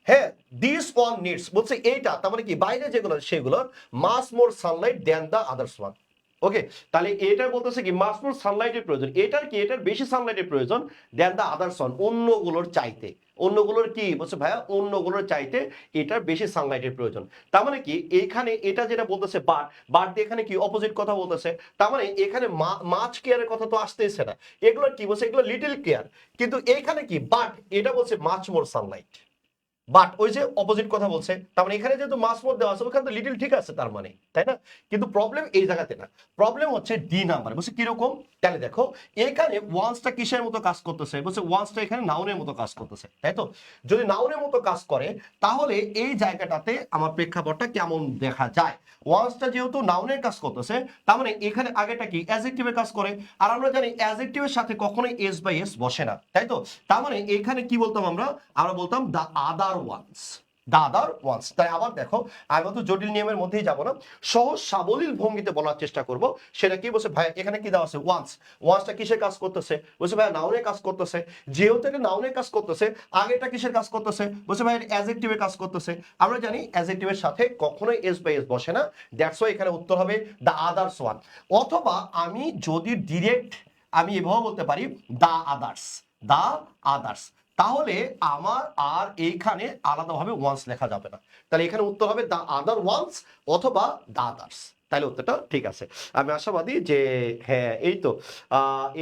হ্যাঁ, দিস ওয়ান নিডস, বলছে এইটা, তার মানে কি বাইরে যেগুলো সেগুলো much more sunlight than the others one. Okay, তাহলে এটা বলতেছে কি মাস মোর সানলাইটের প্রয়োজন, এটার কি, এটার বেশি সানলাইটের প্রয়োজন দেন দ্য আদার্স ওয়ান, অন্যগুলোর চাইতে। অন্যগুলোর কি বলছে ভাইয়া, অন্যগুলোর চাইতে এটার বেশি সানলাইটের প্রয়োজন। তার মানে কি, এখানে এটা যেটা বলতেছে বাট, বাট দিয়ে এখানে কি অপোজিট কথা বলতেছে, তার মানে এখানে মাছ কেয়ারের কথা তো আসতেছে না, এগুলো কি বলছে, এগুলো লিটল কেয়ার। কিন্তু এইখানে কি বাট, এটা বলছে মাছ মোর সানলাইট, বাট ওই যে অপোজিট কথা বলছে, তার মানে এখানে যেহেতু মাস মোর দেওয়া আছে ওখানে তো লিটল ঠিক আছে তার মানে, তাই না। কিন্তু প্রবলেম এই জায়গাতে না, প্রবলেম হচ্ছে ডি নাম্বার, বলছে কিরকম, তাহলে দেখো এখানে ওয়ান্সটা কিসের মতো কাজ করতেছে, বলছে ওয়ান্সটা এখানে নাউনের মতো কাজ করতেছে, তাই তো? যদি নাউনের মতো কাজ করে তাহলে এই জায়গাটাতে আমার প্রেক্ষাপটটা কেমন দেখা যায়? ওয়ান্সটা যেহেতু নাউনের কাজ করতেছে, তার মানে এখানে আগেটা কি অ্যাডজেক্টিভের কাজ করে, আর আমরা জানি অ্যাডজেক্টিভের সাথে কখনোই এস বাই এস বসে না, তাই তো? তার মানে এখানে কি বলতাম আমরা বলতাম the other ones, the other ones. তাই আবার দেখো, আমি তো জটিল নিয়মের মধ্যেই যাব না, সহজ সাবলীল ভঙ্গিতে বলার চেষ্টা করব। সেটা কি বলছে ভাই, এখানে কি দেওয়া আছে ওয়ান্স, ওয়ান্সটা কিসের কাজ করতেছে, বলছে ভাই নাউনের কাজ করতেছে, যেহেতু এটা নাউনের কাজ করতেছে আগেটা কিসের কাজ করতেছে, বলছে ভাই অ্যাডজেক্টিভের কাজ করতেছে। আমরা জানি অ্যাডজেক্টিভের সাথে কখনোই এস বাই এস বসে না, দ্যাটস ওয়াই এখানে উত্তর হবে দ্য আদার্স ওয়ান। অথবা আমি যদি ডিরেক্ট আমি এভাবে বলতে পারি দ্য আদার্স, দ্য আদার্স, তাহলে আমার আর এইখানে আলাদাভাবে ওয়ান্স লেখা যাবে না, তাহলে এখানে উত্তর হবে দ্য আদার ওয়ান্স অথবা দ্য আদার্স। তাহলে উত্তরটা ঠিক আছে, আমি আশাবাদী যে হ্যাঁ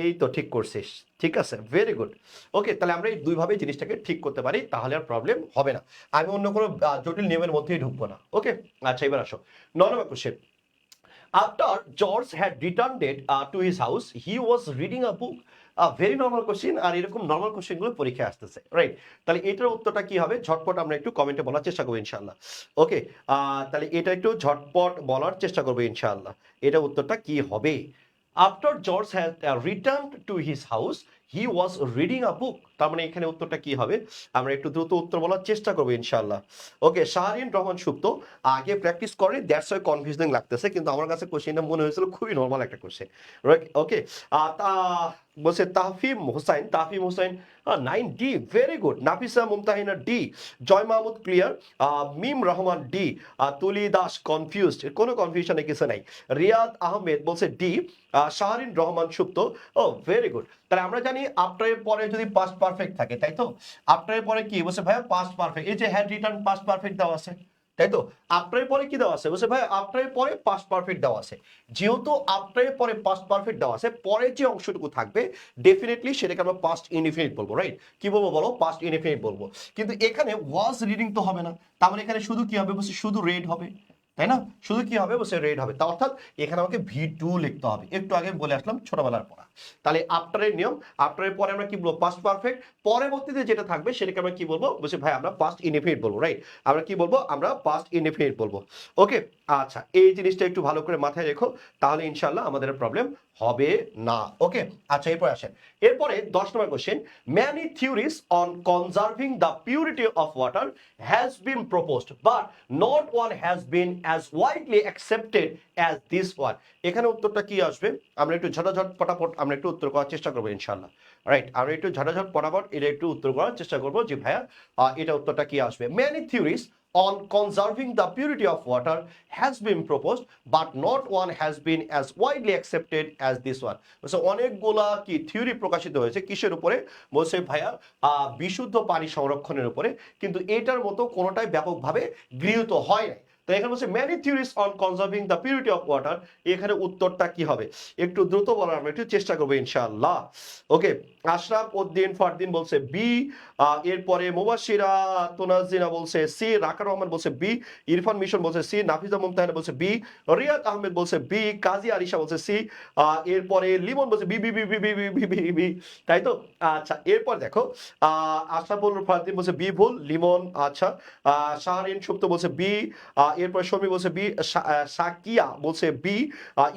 এই তো ঠিক করছিস, ঠিক আছে, ভেরি গুড। ওকে, তাহলে আমরা এই দুইভাবে জিনিসটাকে ঠিক করতে পারি, তাহলে আর প্রবলেম হবে না। আমি অন্য কোনো জটিল নিয়মের মধ্যেই ঢুকবো না। ওকে, আচ্ছা এবার আসো 9 নম্বর question. After George had returned to his house, he was reading a book. Very normal question, আর এরকম নর্মাল কোশ্চেনগুলো পরীক্ষায় আসতেছে, রাইট? তাহলে এটার উত্তরটা কি হবে ঝটপট আমরা একটু কমেন্টে বলার চেষ্টা করবো ইনশাআল্লাহ। ওকে, তাহলে এটা একটু ঝটপট বলার চেষ্টা করবো ইনশাআল্লাহ, এটা উত্তরটা কি হবে? After George had return to his house he was reading a book. তার মানে এখানে উত্তরটা কি হবে, আমরা একটু দ্রুত উত্তর বলার চেষ্টা করবো ইনশাআল্লাহ। ওকে, শাহরিন রহমান সুপ্ত আগে প্র্যাকটিস করে, দ্যাটস ওয়াই কনফিউজিং লাগতেছে, কিন্তু আমার কাছে কোশ্চেনটা মনে হয়েছিল খুবই নর্মাল একটা কোশ্চেন, রাইট? ওকে, তা বলছে Tahfim Hossain 9D, very good. Nafisa Mumtahina D, Joy Mahmud clear, Mim Rahman D, Tuli Das confused, কোনো কনফিউশনে কিছু নাই। রিয়াদ আহমেদ বলছে ডি, শাহরিন রহমান সুপ্ত, ও ভেরি গুড। তাহলে আমরা জানি আফটার এর পরে যদি পাস্ট পারফেক্ট থাকে, তাই তো? আফটার এর পরে কি বলছে ভাইয়া, পাস্ট পারফেক্ট, এই যে হ্যাড রিটার্ন পাস্ট পারফেক্ট দেওয়া আছে, তাই তো? আফটার পরে কি দেওয়া আছে, বলছে ভাই আফটার পরে পাস্ট পারফেক্ট দেওয়া আছে, যেহেতু আফটার পরে পাস্ট পারফেক্ট দেওয়া আছে, পরে যে অংশটুকু থাকবে ডেফিনেটলি সেটাকে আমরা পাস্ট ইনডিফিনিট বলবো, রাইট? কি বলবো বলো, পাস্ট ইনডিফিনিট বলবো। কিন্তু এখানে ওয়াজ রিডিং তো হবে না, তার মানে এখানে শুধু কি হবে, বলছে শুধু রেড হবে, তাই না? শুধু কি হবে, বলছে রেড হবে, তা অর্থাৎ এখানে আমাকে V2 লিখতে হবে, একটু আগে বলে আসলাম ছোটবেলার পড়া। তাহলে আফটারের নিয়ম, আফটারের পরে আমরা কি বলবো, পাস্ট পারফেক্ট, পরবর্তীতে যেটা থাকবে সেটাকে আমরা কি বলবো, বলছে ভাই আমরা পাস্ট ইনডিফিনিট বলবো, রাইট? আমরা কি বলবো, আমরা পাস্ট ইনডিফিনিট বলবো। ওকে, আচ্ছা এই জিনিসটা একটু ভালো করে মাথায় রেখো, তাহলে ইনশাআল্লাহ আমাদের প্রবলেম হবে না। ওকে, আচ্ছা এরপরে আসেন, এরপরে 10 নম্বর question. Many theories on conserving the purity of water has been proposed, but not one has been as widely accepted as this one. এখানে উত্তরটা কি আসবে, আমরা একটু ঝটাঝট পটাপট আমরা একটু উত্তর করার চেষ্টা করবো ইনশাআল্লাহ, রাইট? আমরা একটু ঝটাঝট পটাপট এটা একটু উত্তর করার চেষ্টা করবো যে ভাইয়া এটা উত্তরটা কি আসবে। Many theories on conserving the purity of water has been proposed, but not one has been as widely accepted as this one. বলছে অনেকগুলা কি থিওরি প্রকাশিত হয়েছে কিসের উপরে, বলছে ভাইয়া বিশুদ্ধ পানি সংরক্ষণের উপরে, কিন্তু এটার মতো কোনোটাই ব্যাপকভাবে গৃহীত হয় নাই। তো এখানে বলছে many theories on conserving the purity of water, এখানে উত্তরটা কি হবে, একটু দ্রুত বলার আমরা একটু চেষ্টা করবো ইনশাআল্লাহ। ওকে, আশরাফ উদ্দিন ফারদিন বলছে বি, এরপরে মুবাশিরা তোনাজিনা বলছে সি, রাকার রহমান বলছে বি, ইরফান মিশন বলছে সি, নাফিজা মুমতাহিনা বলছে বি, রিয়াদ আহমেদ বলছে বি, কাজী আরিশা বলছে সি, এরপরে লিমন বলছে B B B B B B B B B, তাই তো? আচ্ছা এরপর দেখো, আশরাফুল ফারদিন বলছে বি ভুল, লিমন আচ্ছা, শাহরিন সুপ্ত বলছে বি, এরপরে শর্মী বলছে বি, সাকিয়া বলছে বি,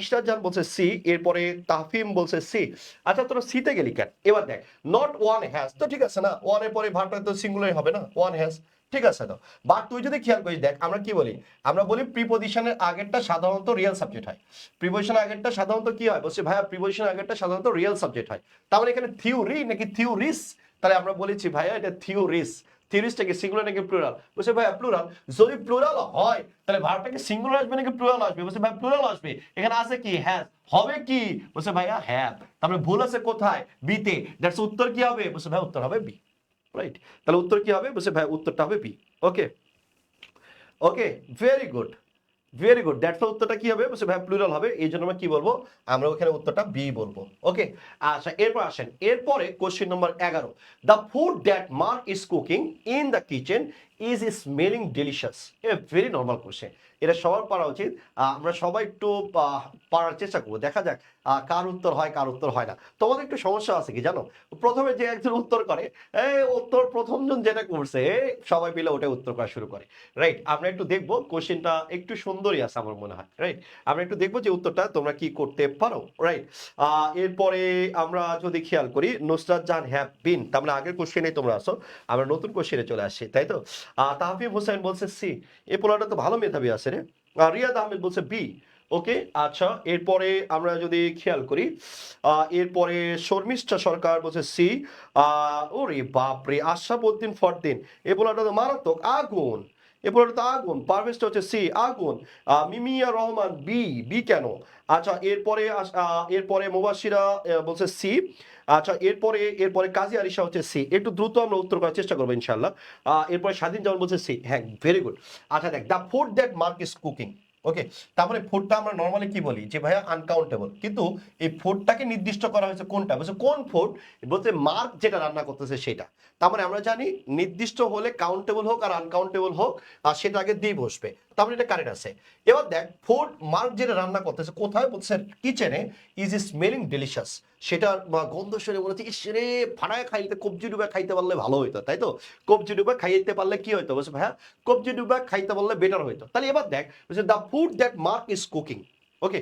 ইশরাত বলছে সি, এরপরে তাহফিম বলছে সি। আচ্ছা তোরা সিতে গেলি কেন? এবার দেখ, নট ওয়ান হ্যাজ তো ঠিক আছে না, ওয়ানের পরে ভার্বটা তো সিঙ্গুলার হবে না, ওয়ান হ্যাজ, ঠিক আছে তো? বাট তুই যদি খেয়াল করিস দেখ, আমরা কি বলি, আমরা বলি প্রিপোজিশনের আগেরটা সাধারণত রিয়েল সাবজেক্ট হয়। প্রিপোজিশনের আগেরটা সাধারণত কি হয়, বলছে ভাইয়া প্রিপোজিশনের আগেরটা সাধারণত রিয়েল সাবজেক্ট হয়। তাহলে এখানে থিওরি নাকি থিওরিস, তাহলে আমরা বলেছি ভাইয়া এটা থিওরিস। থিওরিসটাকে সিঙ্গুলার নাকি প্লুরাল, বলছে ভাইয়া প্লুরাল। যদি প্লুরাল হয় তাহলে ভার্বটাকে সিঙ্গুলার আসবে নাকি প্লুরাল আসবে, বলছে ভাই প্লুরাল আসবে। এখানে আছে কি হ্যাজ, হবে কি, বলছে ভাইয়া হ্যাভ। তারপরে ভুল আছে কোথায়, বিতে, দ্যাটস উত্তর কি হবে, বলছে ভাই উত্তর হবে বি, রাইট? তাহলে উত্তর কি হবে, বলছে ভাই উত্তরটা হবে B. Okay okay, very good very good, that's উত্তরটা কি হবে, বলছে ভাই প্লুরাল হবে, এই জন্য আমরা কি বলবো, আমরা ওখানে উত্তরটা বি বলবো। ওকে, আচ্ছা এরপর আসেন, এরপরে question number 11। The food that Mark is cooking in the kitchen is smelling delicious? এটা ভেরি নর্মাল কোশ্চেন, এটা সবার পারা উচিত। আমরা সবাই একটু পারার চেষ্টা করবো, দেখা যাক কার উত্তর হয় কার উত্তর হয় না। তোমাদের একটু সমস্যা আছে কি জানো, প্রথমে যে একজন উত্তর করে এই উত্তর প্রথমজন যেটা করছে সবাই মিলে ওটা উত্তর করা শুরু করে, রাইট? আমরা একটু দেখবো কোশ্চেনটা একটু সুন্দরই আছে আমার মনে হয়, রাইট? আমরা একটু দেখবো যে উত্তরটা তোমরা কি করতে পারো, রাইট? এরপরে আমরা যদি খেয়াল করি নুসরাত জাহান হ্যাভ বিন, তার মানে আগের কোশ্চেনে তোমরা আসো, আমরা নতুন কোশ্চেনে চলে আসছি, তাই তো? তাহফিম হোসেন বলছে সি, এই পোলাটা তো ভালো মেধাবী আছে রে। রিয়াদ আহমেদ বলছে বি। ওকে, আচ্ছা এরপরে আমরা যদি খেয়াল করি এরপরে শর্মিষ্ঠা সরকার বলছে সি। ওরে বাপরে, আশরাফ উদ্দিন ফরদিন, এ পোলাটা তো মারাত্মক আগুন, এ পোলাটা তো আগুন। পারভেজটা হচ্ছে সি, আগুন। মিমিয়া রহমান বি, বি কেন? আচ্ছা এরপরে এরপরে মুবাশিরা বলছে সি। আচ্ছা এরপরে এরপরে কাজী আরিশা হচ্ছে সি। একটু দ্রুত আমরা উত্তর করার চেষ্টা করবো ইনশাল্লাহ। এরপরে স্বাধীন জামান বলছে সি। হ্যাঁ, ভেরি গুড। আচ্ছা দেখ, the food that Mark is cooking. Okay, তারপরে ফুডটা আমরা নর্মালি কি বলি যে ভাইয়া আনকাউন্টেবল, কিন্তু এই ফুডটাকে নির্দিষ্ট করা হয়েছে কোনটা, বলছে কোন ফুড, বলতে মার্ক যেটা রান্না করতেছে সেটা। তার মানে আমরা জানি নির্দিষ্ট হলে কাউন্টেবল হোক আর আনকাউন্টেবল হোক আর সেটা আগে দিয়ে বসবে, তার মানে এটা কারেক্ট আছে। এবার দেখ ফুড মার্ক যেটা রান্না করতেছে কোথায়, বলছে কিচেনে, ইজ স্মেলিং ডেলিশিয়াস, সেটার গন্ধ শুনে মনে হচ্ছে ইস রে ফাড়ায় খাইতে কবজি ডুবে খাইতে পারলে ভালো হইতো, তাই তো? কবজি ডুবে খাইতে পারলে কি হইতো, বলছে ভাইয়া কবজি ডুবে খাইতে পারলে বেটার হইতো। তাহলে এবার দেখ বলছে the food that Mark is cooking. Okay,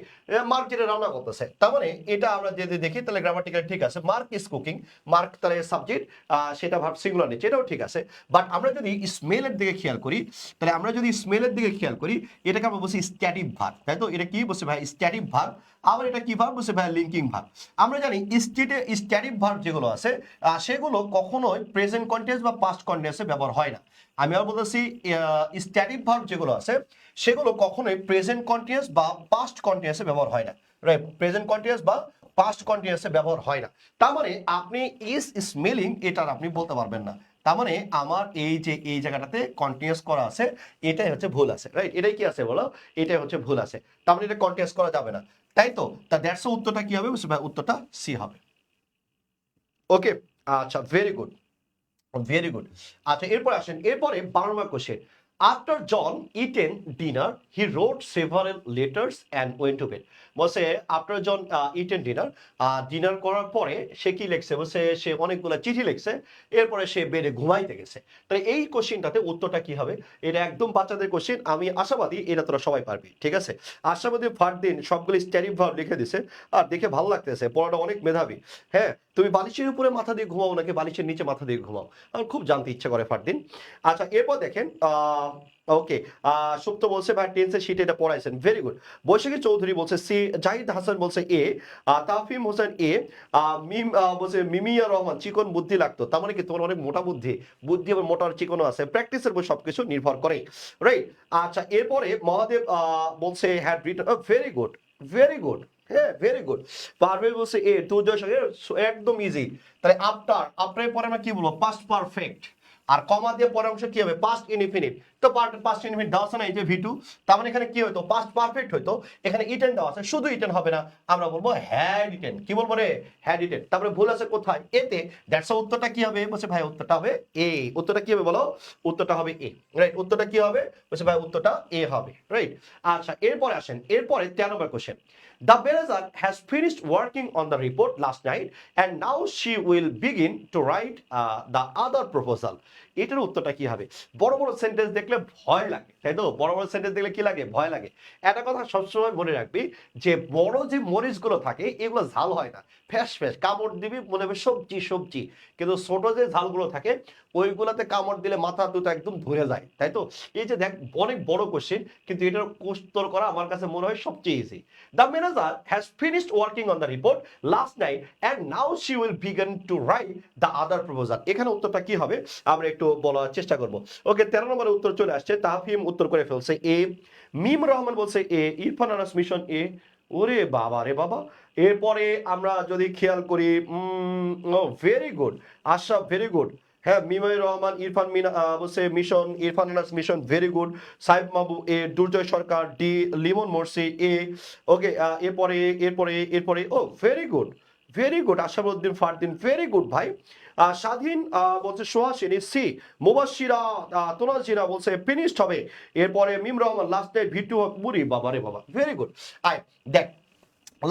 mark যেটা রান্না করতেছে, তার মানে এটা আমরা যদি দেখি তাহলে গ্রামাটিক্যালি ঠিক আছে, মার্ক ইজ কুকিং, মার্ক তাহলে সাবজেক্ট, সেটা ভার্ব সিঙ্গুলার নিচ্ছে, এটাও ঠিক আছে। বাট আমরা যদি স্মেলের দিকে খেয়াল করি, তাহলে আমরা যদি স্মেলের দিকে খেয়াল করি, এটাকে আমরা বলছি স্ট্যাটিক ভার্ব, তাই তো? এটা কি বলছে ভাই, স্ট্যাটিক ভার্ব। আবার এটা কি ভার্ব, বলছে ভাই লিঙ্কিং ভার্ব। আমরা জানি স্ট্যাটিক ভার্ব যেগুলো আছে সেগুলো কখনোই প্রেজেন্ট কন্টিনিউয়াস বা পাস্ট কন্টিনিউয়াসে ব্যবহার হয় না। আমি আবার বলতেছি স্ট্যাটিক ভার্ব যেগুলো আছে সেগুলো কখনোই প্রেজেন্ট কন্টিনিউয়াস বা পাস্ট কন্টিনিউয়াসে ব্যবহার হয় না, রাইট? প্রেজেন্ট কন্টিনিউয়াস বা পাস্ট কন্টিনিউয়াসে ব্যবহার হয় না। তার মানে আপনি ইজ স্মেলিং এটার আপনি বলতে পারবেন না। তার মানে আমার এই যে এই জায়গাটাতে কন্টিনিউয়াস করা আছে এটাই হচ্ছে ভুল আছে, রাইট? এটাই কি আছে বলো, এটাই হচ্ছে ভুল আছে। তার মানে এটা কন্টিনিউয়াস করা যাবে না, তাই তো? তা দ্যাটস উত্তরটা কি হবে, উত্তরটা সি হবে। ওকে, আচ্ছা ভেরি গুড, ভেরি গুড। আচ্ছা এরপরে আসেন, এরপরে 12 নম্বর question. After John eaten dinner he wrote several letters and went to bed. বলছে after John eaten dinner, dinner করার পরে সে কি লিখছে, বলছে সে অনেকগুলো চিঠি লিখছে, এরপরে সে বেডে ঘুমাইতে গেছে। তাই এই কোশ্চেনটাতে উত্তরটা কি হবে? এটা একদম বাচ্চাদের কোশ্চেন, আমি আশাবাদী এটা তোরা সবাই পারবি, ঠিক আছে? আশাবাদী ফারদিন সবগুলি স্ট্যাটিক ভার্ব লিখে দিছে, আর দেখে ভালো লাগতেছে, পড়াটা অনেক মেধাবী। হ্যাঁ, তুমি বালিশের উপরে মাথা দিয়ে ঘুমাও নাকি বালিশের নিচে মাথা দিয়ে ঘুমাও, আমার খুব জানতে ইচ্ছা করে ফারদিন। আচ্ছা এরপর দেখেন ওকে, সুপ্ত বলছে ভাই টেন্সের শীটে এটা পড়াইছেন, ভেরি গুড। বৈশাখী চৌধুরী বলছে সি। জাহিদ হাসান বলছে এ। তাফিম হোসেন এ। মিম বলছে মিমিয়া রহমান চিকন বুদ্ধি লাগতো, তার মানে কি তোমার অনেক মোটা বুদ্ধি, বুদ্ধি এবং মোটা আর চিকনও আছে, প্র্যাকটিসের উপর সবকিছু নির্ভর করে, রাইট? আচ্ছা এরপরে মহাদেব বলছে had written, very good, very good, হ্যাঁ ভেরি গুড। পারভেজ বলছে এ, দুর্জয় সঙ্গে একদম ইজি। তাহলে আফটার, আফটারের পরে আমরা কি বলবো, পাস্ট পারফেক্ট, আর কমা দিয়ে পরের অংশ কি হবে, পাস্ট ইনডিফিনিট। তো পাস্ট ইনডিফিনিট দেওয়া আছে না এই যে ভি টু, তার মানে এখানে কি হতো, পাস্ট পারফেক্ট হইতো। এখানে ইটেন দেওয়া আছে, শুধু ইটেন হবে না, আমরা বলবো হ্যাড ইটেন। কি বলবো রে, হ্যাড ইটেন। তারপরে ভুল আছে কোথায়, এতে। দ্যাটস উত্তরটা কি হবে, বলছে ভাই উত্তরটা হবে এ। উত্তরটা কি হবে বলো, উত্তরটা হবে এ, রাইট? উত্তরটা কি হবে, বলছে ভাই উত্তরটা এ হবে, রাইট? আচ্ছা এরপরে আসেন, এরপরে 13 নম্বর question. The Berazan has finished working on the report last night and now she will begin to write the other proposal. এটার উত্তরটা কি হবে? বড় বড় সেন্টেন্স দেখলে ভয় লাগে, তাই তো? বড় বড় সেন্টেন্স দেখলে কি লাগে, ভয় লাগে। একটা কথা সবসময় মনে রাখবি যে বড় যে মরিচগুলো থাকে এগুলো ঝাল হয় না, ফ্যাস ফ্যাস কামড় দিবি মনে হবে সবজি সবজি, কিন্তু ছোট যে ঝালগুলো থাকে ওইগুলোতে কামড় দিলে মাথা দুটো একদম ধরে যায়, তাই তো? এই যে দেখ অনেক বড় কোশ্চেন, কিন্তু এটার উত্তর করা আমার কাছে মনে হয় সবচেয়ে easy. The manager has finished working on the report last night and now she will begin to write the other proposal. এখানে উত্তরটা কি হবে আমরা একটু বলার চেষ্টা করব। ওকে, 13 নম্বরের উত্তর চলে আসছে, তাহফিম উত্তর করে ফেলছে এ। মিম রহমান বলছে এ। ইরফান আনাস মিশন এ। ওরে বাবা রে বাবা। এরপরে আমরা যদি খেয়াল করি very good Ashraf, very good. হ্যাঁ, মিমাই রহমান, ইরফান মিনা বলছে Mishon, Irfan Anas Mishon, very good. Saib Mahbub A. Durjoy Sarkar D. Limon Morsi A. Okay, এরপরে এরপরে এরপরে ও very good, very good. Ashabuddin Fardin, very good ভাই। স্বাধীন বলছে সোহাসিনী সি। মুবাশিরা তোনাজিরা বলছে ফিনিশড হবে। এরপরে মিম রহমান লাস্ট নাইট ভিটু মুড়ি, বাবা রে বাবা, ভেরি গুড। আয় দেখ,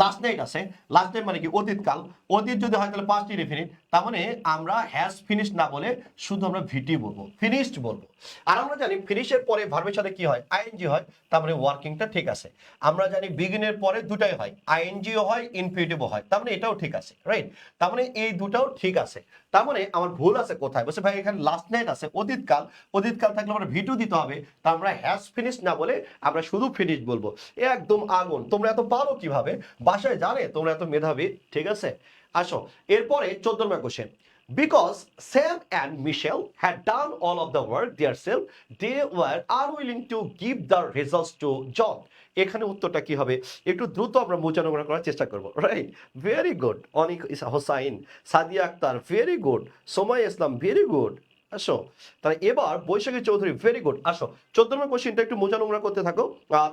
লাস্ট নাইট আছে, লাস্ট নাইট মানে কি অতীতকাল, অতীত যদি হয় তাহলে পাস্ট ইনডিফিনিট, তার মানে আমরা হ্যাজ ফিনিশ না বলে শুধু আমরা ভিটি বলবো, ফিনিশড বলবো। আর আমরা জানি ফিনিশের পরে ভার্বের সাথে কি হয়, আইএনজি হয়, তার মানে ওয়ার্কিংটা ঠিক আছে। আমরা জানি বিগিনের পরে দুটাই হয়, আইএনজিও হয় ইনফিনিটিভও হয়, তার মানে এটাও ঠিক আছে, রাইট? তার মানে এই দুটাও ঠিক আছে। তার মানে আমার ভুল আছে কোথায়, বলছে ভাই এখানে লাস্ট নাইট আছে অতীতকাল, অতীতকাল থাকলে আমরা ভিটু দিতে হবে, তা আমরা হ্যাজ ফিনিশ না বলে আমরা শুধু ফিনিশ বলবো। একদম আগুন, তোমরা এত পারো কিভাবে, বাসায় জানে তোমরা এত মেধাবী, ঠিক আছে। আসো এরপরে 14 নম্বর question. Because Sam and Michelle had done all of the work themselves, they were unwilling to give the results to John. এখানে উত্তরটা কি হবে, একটু দ্রুত আমরা মোচানোগ্রা করার চেষ্টা করব, right? Very good. Anik Hossain, Sadia Akter, very good. Somai Islam, very good. আসো তাহলে এবার বৈশাখী চৌধুরী, ভেরি গুড। আসো 14 নম্বর কোশ্চেনটা একটু মোজা নোংরা করতে থাকো।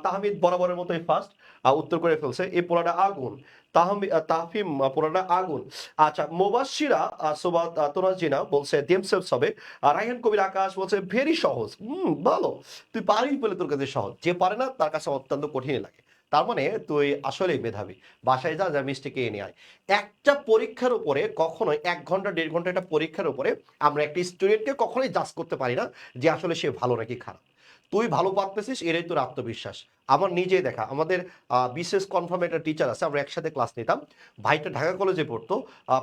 তাহমিদ বরাবরের মতোই ফার্স্ট উত্তর করে ফেলছে, এই পোড়াটা আগুন। তাহফিম পোড়াটা আগুন। আচ্ছা মোবাশিরা সোবাদ তোরাজিনা বলছে দেমসেলস হবে। রায়হান কবির আকাশ বলছে ভেরি সহজ। ভালো, তুই পারিস বলে তোর কাছে সহজ, যে পারে না তার কাছে অত্যন্ত কঠিন লাগে। তার মানে তুই আসলেই মেধাবী। বাসায় যা যা মিষ্টিকে এনে আয়। একটা পরীক্ষার উপরে কখনোই 1 ঘন্টা 1.5 ঘন্টা একটা পরীক্ষার উপরে আমরা একটা স্টুডেন্টকে কখনোই জাজ করতে পারি না যে আসলে সে ভালো নাকি খারাপ। তুই ভালো পারতেছিস, এটাই তোর আত্মবিশ্বাস। আমার নিজেই দেখা, আমাদের বিশেষ কনফার্ম একটা টিচার আছে, আমরা একসাথে ক্লাস নিতাম। ভাইটা ঢাকা কলেজে পড়তো।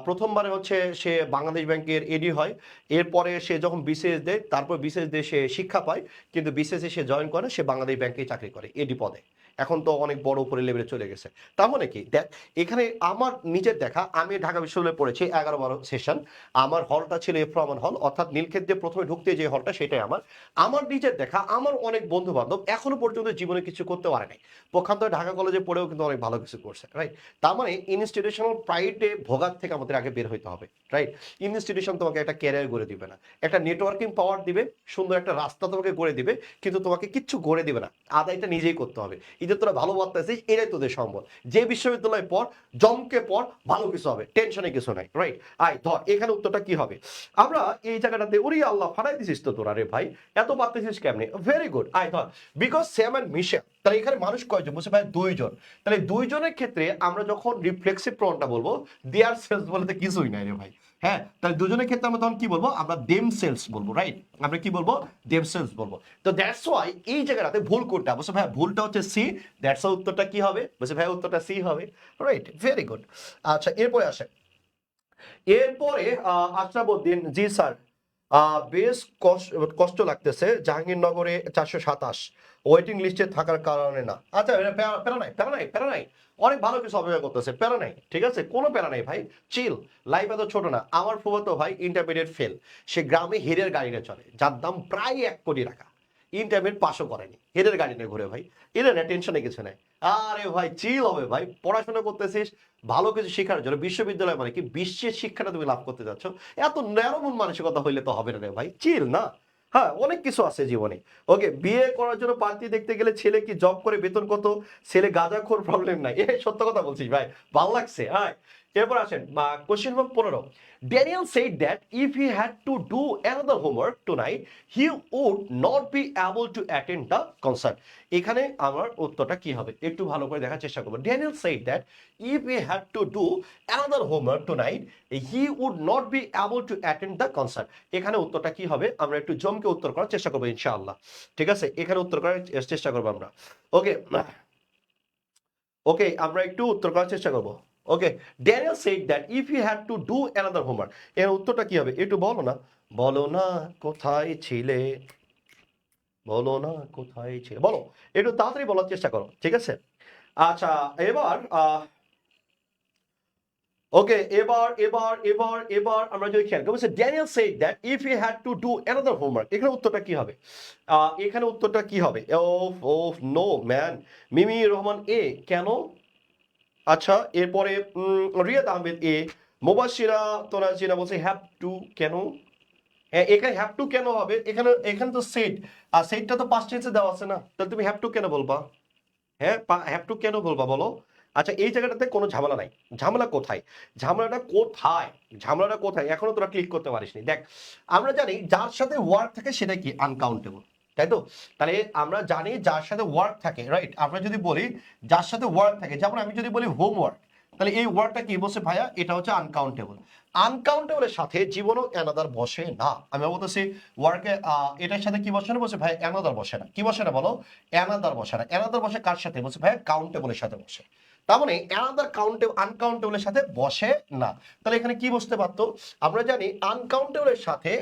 প্রথমবারে হচ্ছে সে বাংলাদেশ ব্যাংকের এডি হয়। এরপরে সে যখন বিসিএস দেয়, তারপর বিসিএস দিয়ে সে শিক্ষা পায়, কিন্তু বিসিএসে সে জয়েন করে, সে বাংলাদেশ ব্যাংকেই চাকরি করে এডি পদে। এখন তো অনেক বড় উপরে লেভেলে চলে গেছে। তার মানে কি দেখ, এখানে আমার নিজের দেখা, আমি ঢাকা বিশ্ববিদ্যালয়ে পড়েছি 11-12 সেশন। আমার হলটা ছিল এফ রহমান হল, অর্থাৎ নীলক্ষেত দিয়ে প্রথমে ঢুকতে যে হলটা, সেটাই আমার। আমার নিজের দেখা, আমার অনেক বন্ধু বান্ধব এখনো পর্যন্ত জীবনে কিছু করতে পারে নাই, পক্ষান্তরে ঢাকা কলেজে পড়েও কিন্তু অনেক ভালো কিছু করছে, রাইট? তার মানে ইনস্টিটিউশনাল প্রাইডে ভোগার থেকে আমাদের আগে বের হইতে হবে, রাইট? ইনস্টিটিউশন তোমাকে একটা ক্যারিয়ার গড়ে দিবে না, একটা নেটওয়ার্কিং পাওয়ার দিবে, সুন্দর একটা রাস্তা তোমাকে গড়ে দিবে, কিন্তু তোমাকে কিচ্ছু গড়ে দিবে না, আদায়টা নিজেই করতে হবে। এই যে তোরা ভালো বার্তাছিস, এটাই তোদের সম্বল। যে বিশ্ববিদ্যালয়ে পড়, জমকে পড়, ভালো কিছু হবে, টেনশনে কিছু নাই, রাইট? আয় ধর, এখানে উত্তরটা কি হবে? আমরা এই জায়গাটাতে ওরে আল্লাহ ফাটাই দিছিস তো তোরা রে ভাই, এত পারতেছিস কেমনে? Very good. আয় ধর, বিকজ স্যাম অ্যান্ড মিশেল, তাহলে এখানে মানুষ কয়জন, বলছে ভাই 2 জন। তাহলে 2 জনের ক্ষেত্রে আমরা যখন রিফ্লেক্সিভ প্রনটা বলবো, দেয়ার সেলস বলতে কিছুই নাই রে ভাই। হ্যাঁ, তাহলে দুজনের ক্ষেত্রে আমরা তখন কি বলবো, আমরা দেম সেলস বলবো, রাইট? আমরা কি বলবো, দেম সেলস বলবো। তো দ্যাটস ওয়াই এই জায়গাটাতে ভুল করতে বলছে ভাই, ভুলটা হচ্ছে সি। দ্যাটস ওয়াই উত্তরটা কি হবে, বলছে ভাই উত্তরটা সি হবে, রাইট? Very good. আচ্ছা এরপরে আসে, এরপরে আশরাফুদ্দিন, জি স্যার। বেশ কষ্ট লাগতেছে, জাহাঙ্গীরনগরে 427 ওয়েটিং লিস্টে থাকার কারণে না। আচ্ছা প্যারা নাই, প্যারা নাই, প্যারা নাই, অনেক ভালো কিছু অপেক্ষা করতেছে, প্যারা নাই, ঠিক আছে, কোনো প্যারা নাই ভাই, চিল। লাইফ এত ছোট না। আমার ফুফাতো ভাই ইন্টারমিডিয়েট ফেল, সে গ্রামে হেরের গাড়ি নিয়ে চলে, যার দাম প্রায় 1 কোটি টাকা। ইন্টারমিডিয়েট পাসও করেনি, হেরের গাড়ি নিয়ে ঘুরে ভাই। এটা না, টেনশনে কিছু নাই। আরে ভাই চিল হবে ভাই, পড়াশোনা করতেছিস ভালো কিছু শেখার জন্য, বিশ্ববিদ্যালয় মানে কি বিশ্বের শিক্ষাটা তুমি লাভ করতে যাচ্ছ, এত ন্যারো মন মানসিকতা হইলে তো হবে না রে ভাই, চিল না। হ্যাঁ, অনেক কিছু আছে জীবনে। ওকে, বিয়ে করার জন্য পাত্রী দেখতে গেলে ছেলে কি জব করে, বেতন কত, ছেলে গাঁজাখোর, প্রবলেম নাই। এই সত্য কথা বলছিস ভাই, ভালো লাগছে। হ্যাঁ, এরপর আসেন question number 15। Daniel said that if he had to do another homework tonight, he would not be able to attend the concert. এখানে আমার উত্তরটা কি হবে একটু ভালো করে দেখার চেষ্টা করবো। Daniel said that if he had to do another homework tonight, he would not be able to attend the concert. এখানে উত্তরটা কি হবে, আমরা একটু জমকে উত্তর করার চেষ্টা করবো ইনশাআল্লাহ, ঠিক আছে? এখানে উত্তর করার চেষ্টা করবো আমরা। ওকে ওকে, আমরা একটু উত্তর করার চেষ্টা করবো। Okay, Daniel said that if you had to do another homework, এর উত্তরটা কি হবে একটু বলো না, বলো না কোথায় ছিলে, বলো না কোথায় ছিলে, বলো, একটু তাড়াতাড়ি বলার চেষ্টা করো, ঠিক আছে? আচ্ছা এবার ওকে, এবার আমরা যদি খেয়াল করি, Daniel said that if he had to do another homework, এখানে উত্তরটা কি হবে? এখানে উত্তরটা কি হবে? ও নো ম্যান, মিমি রহমান এ, কেন? আচ্ছা এরপরে রিয়াদ আহমেদ এ, মোবাশিরা তোরাজিনা বলছে হ্যাভ টু, কেন? এখানে হ্যাভ টু কেন হবে, এখানে এখানে তো সেট, আর সেটটা তো পাস্ট টেন্সে দেওয়া আছে না, তাহলে তুমি হ্যাভ টু কেন বলবা? হ্যাঁ, হ্যাভ টু কেন বলবা বলো? আচ্ছা এই জায়গাটাতে কোনো ঝামেলা নাই। ঝামেলা কোথায়? ঝামেলাটা কোথায়? ঝামেলাটা কোথায়? এখনো তোরা ক্লিক করতে পারিসনি। দেখ, আমরা জানি যার সাথে ওয়ার্ক থাকে সেটা কি আনকাউন্টেবল, তাই তো? তাহলে আমরা জানি যার সাথে ওয়ার্ক থাকে, রাইট? আমরা যদি বলি যার সাথে ওয়ার্ক থাকে, যেমন আমি যদি বলি হোমওয়ার্ক, তাহলে এই ওয়ার্ডটা কি বলছে ভাইয়া? এটা হচ্ছে আনকাউন্টেবল। আনকাউন্টেবলের সাথে জীবনও অ্যানাদার বসে না। আমি বলতেছি ওয়ার্কে এটার সাথে কি বসে না? বলছে ভাই অ্যানাদার বসে না। কি বসে না বলো? অ্যানাদার বসে না। অ্যানাদার বসে কার সাথে? বলছে ভাই কাউন্টেবলের সাথে বসে। তার মানে অ্যানাদার আনকাউন্টেবলের সাথে বসে না। তাহলে এখানে কি বসতে পারতো? আমরা জানি আনকাউন্টেবলের সাথে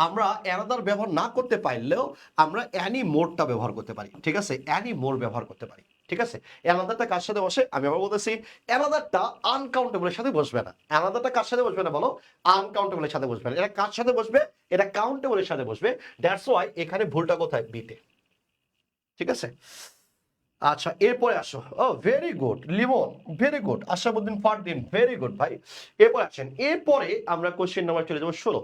আমরা অ্যানাদার ব্যবহার না করতে পারলেও আমরা অ্যানি মোরটা ব্যবহার করতে পারি, ঠিক আছে? অ্যানি মোর ব্যবহার করতে পারি, ঠিক আছে? অ্যানাদারটা কার সাথে বসে? আমি আবার বলতেছি অ্যানাদারটা আনকাউন্টেবলের সাথে বসবে না। অ্যানাদারটা কার সাথে বসবে না বলো? আনকাউন্টেবলের সাথে বসবে না। এটা কার সাথে বসবে? এটা কাউন্টেবলের সাথে বসবে। দ্যাটস ওয়াই এখানে ভুলটা কোথায়? বিতে, ঠিক আছে? আচ্ছা এরপরে আসো। ও very good Limon, very good. Ashabuddin Fardin, very good ভাই। এরপর আসেন, এরপরে আমরা কোশ্চেন নাম্বার চলে যাবো 16।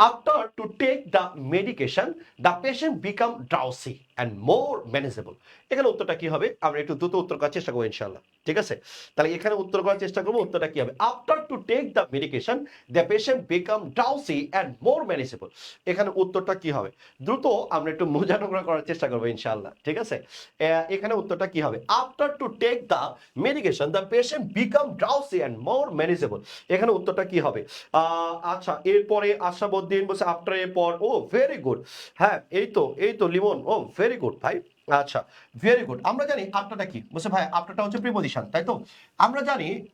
After to take the medication the patient become drowsy and more manageable. এখানে উত্তরটা কি হবে? আমরা একটু দ্রুত উত্তর করার চেষ্টা করবো ইনশাল্লাহ, ঠিক আছে? তাহলে এখানে উত্তর করার চেষ্টা করবো, উত্তরটা কি হবে? After to take the medication the patient become drowsy and more manageable. এখানে উত্তরটা কি হবে? দ্রুত আমরা একটু মোজানোগ্রা করার চেষ্টা করবো ইনশাল্লাহ, ঠিক আছে? এখানে উত্তরটা কি হবে? After to take the medication the patient become drowsy and more manageable. এখানে উত্তরটা কি হবে? আচ্ছা এরপরে আশাবুদ্দিন বলছে আফটার এর পর। ও ভেরি গুড, হ্যাঁ এই তো লিমন, ও ভেরি গুড ভাই। আচ্ছা ভেরি গুড। আমরা জানি আফটারটা কি বলছে ভাই? আফটারটা হচ্ছে প্রিপজিশন, তাই তো?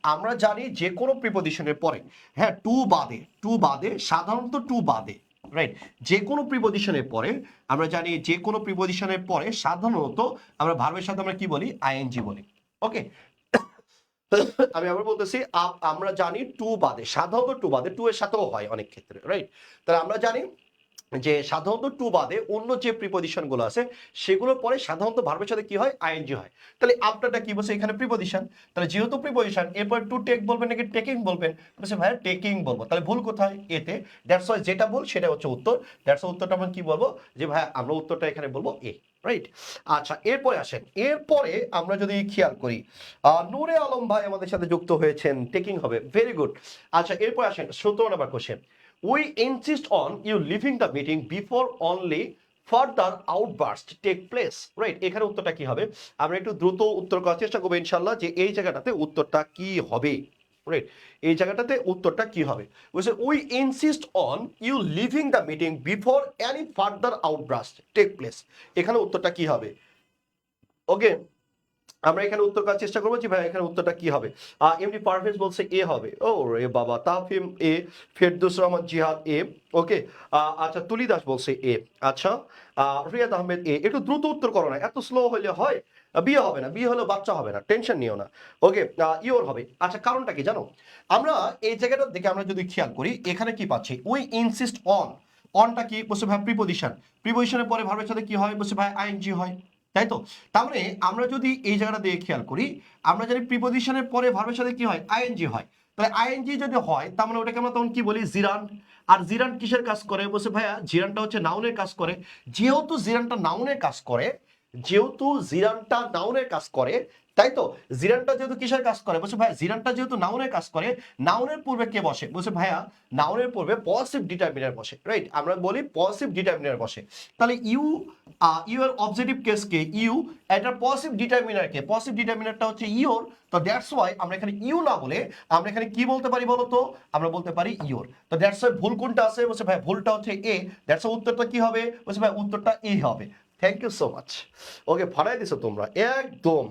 আমরা জানি যে কোনো প্রিপজিশনের পরে, হ্যাঁ টু বাদে সাধারণত টু বাদে, রাইট? যে কোনো প্রিপজিশনের পরে আমরা জানি যে কোনো প্রিপজিশনের পরে সাধারণত আমরা ভার্বের সাথে আমরা কি বলি? আইএনজি বলি, ওকে? আমি আবার বলতেছি আমরা জানি টু বাদে, সাধারণত টু বাদে, টু এর সাথেও হয় অনেক ক্ষেত্রে, রাইট? তাহলে আমরা জানি যে সাধারণত টু বাদে অন্য যে প্রিপজিশন গুলো আছে সেগুলোর পরে সাধারণত ভার্বের সাথে কি হয়? আইএনজি হয়। তাহলে আফটারটা কি বলছে? এখানে প্রিপজিশন। তাহলে যেহেতু প্রিপজিশন, এরপর টু টেক বলবেন নাকি টেকিং বলবেন? বলছে ভাই টেকিং বলবো। তাহলে ভুল কোথায়? এতে। দ্যাটস ওয়াই যেটা ভুল সেটা হচ্ছে উত্তর। দ্যাটস উত্তরটা আমরা কি বলবো? যে ভাই আমরা উত্তরটা এখানে বলবো এ, রাইট? আচ্ছা এরপরে আসেন, এরপরে আমরা যদি খেয়াল করি নূরে আলম ভাই আমাদের সাথে যুক্ত হয়েছেন, টেকিং হবে, ভেরি গুড। আচ্ছা এরপর আসেন 17 নম্বর question. We insist on you leaving the meeting before only further outburst take place, right? এখানে উত্তরটা কি হবে? আমরা একটু দ্রুত উত্তর করার চেষ্টা করবো ইনশাল্লাহ, যে এই জায়গাটাতে উত্তরটা কি হবে, রাইট? এই জায়গাটাতে উত্তরটা কি হবে? বলছে we insist on you leaving the meeting before any further outburst take place। এখানে উত্তরটা কি হবে? ওকে, আমরা এখানে উত্তর করার চেষ্টা করবো যে ভাই এখানে উত্তরটা কি হবে। এমনি পারভেজ বলছে এ হবে। ও রে বাবা, তাফিম এ, ফেরদৌস রহমান জিহাদ এ, ওকে। আচ্ছা তুলি দাস বলছে এ। আচ্ছা রিয়াদ আহমেদ এ। একটু দ্রুত উত্তর করো না, এত স্লো হলে হয়? বিয়ে হবে না, বিয়ে হলেও বাচ্চা হবে না, টেনশন নিও না, ওকে। ইওর হবে। আচ্ছা কারণটা কি জানো? আমরা এই জায়গাটার দিকে আমরা যদি খেয়াল করি, এখানে কি পাচ্ছি? We insist on. অনটা কি বলছে ভাই? প্রিপজিশন। প্রিপজিশনের পরে ভার্বের সাথে কি হয়? বলছে ভাই আইএনজি হয়, তাই তো? তার মানে আমরা যদি এই জায়গাটা দিয়ে খেয়াল করি, আমরা জানি প্রিপজিশনের পরে ভার্বের সাথে কি হয়? আইএনজি হয়। তাহলে আইএনজি যদি হয় তার মানে ওটাকে আমরা তখন কি বলি? জিরান। আর জিরান কিসের কাজ করে? বলছে ভাইয়া জিরানটা হচ্ছে নাউনের কাজ করে। যেহেতু জিরানটা নাউনের কাজ করে, যেহেতু জিরানটা নাউনের কাজ করে, তাই তো? জিরানটা যেহেতু কিসের কাজ করে? বলছে ভাইয়া জিরানটা যেহেতু নাউনের কাজ করে, নাউনের পূর্বে কে বসে? বলছে ভাইয়া নাউনের পূর্বে পজিটিভ ডিটারমিনার বসে, রাইট? আমরা বলি পজিটিভ ডিটারমিনার বসে। তাহলে ইউ এর অবজেক্টিভ কেস কে? ইউ। এটার পজিটিভ ডিটারমিনার কে? পজিটিভ ডিটারমিনারটা হচ্ছে ইওর। তো দ্যাটস ওয়াই আমরা এখানে ইউ না বলে আমরা এখানে কি বলতে পারি বলো তো? আমরা বলতে পারি ইওর। তো দ্যাটস ওয়াই ভুল কোনটা আছে? বলছে ভাই ভুলটা হচ্ছে এ। দ্যাটস ওয়াই উত্তরটা কি হবে? বলছে ভাই উত্তরটা এ হবে। Thank you so much. Okay ফাটাই দিছো তোমরা একদম,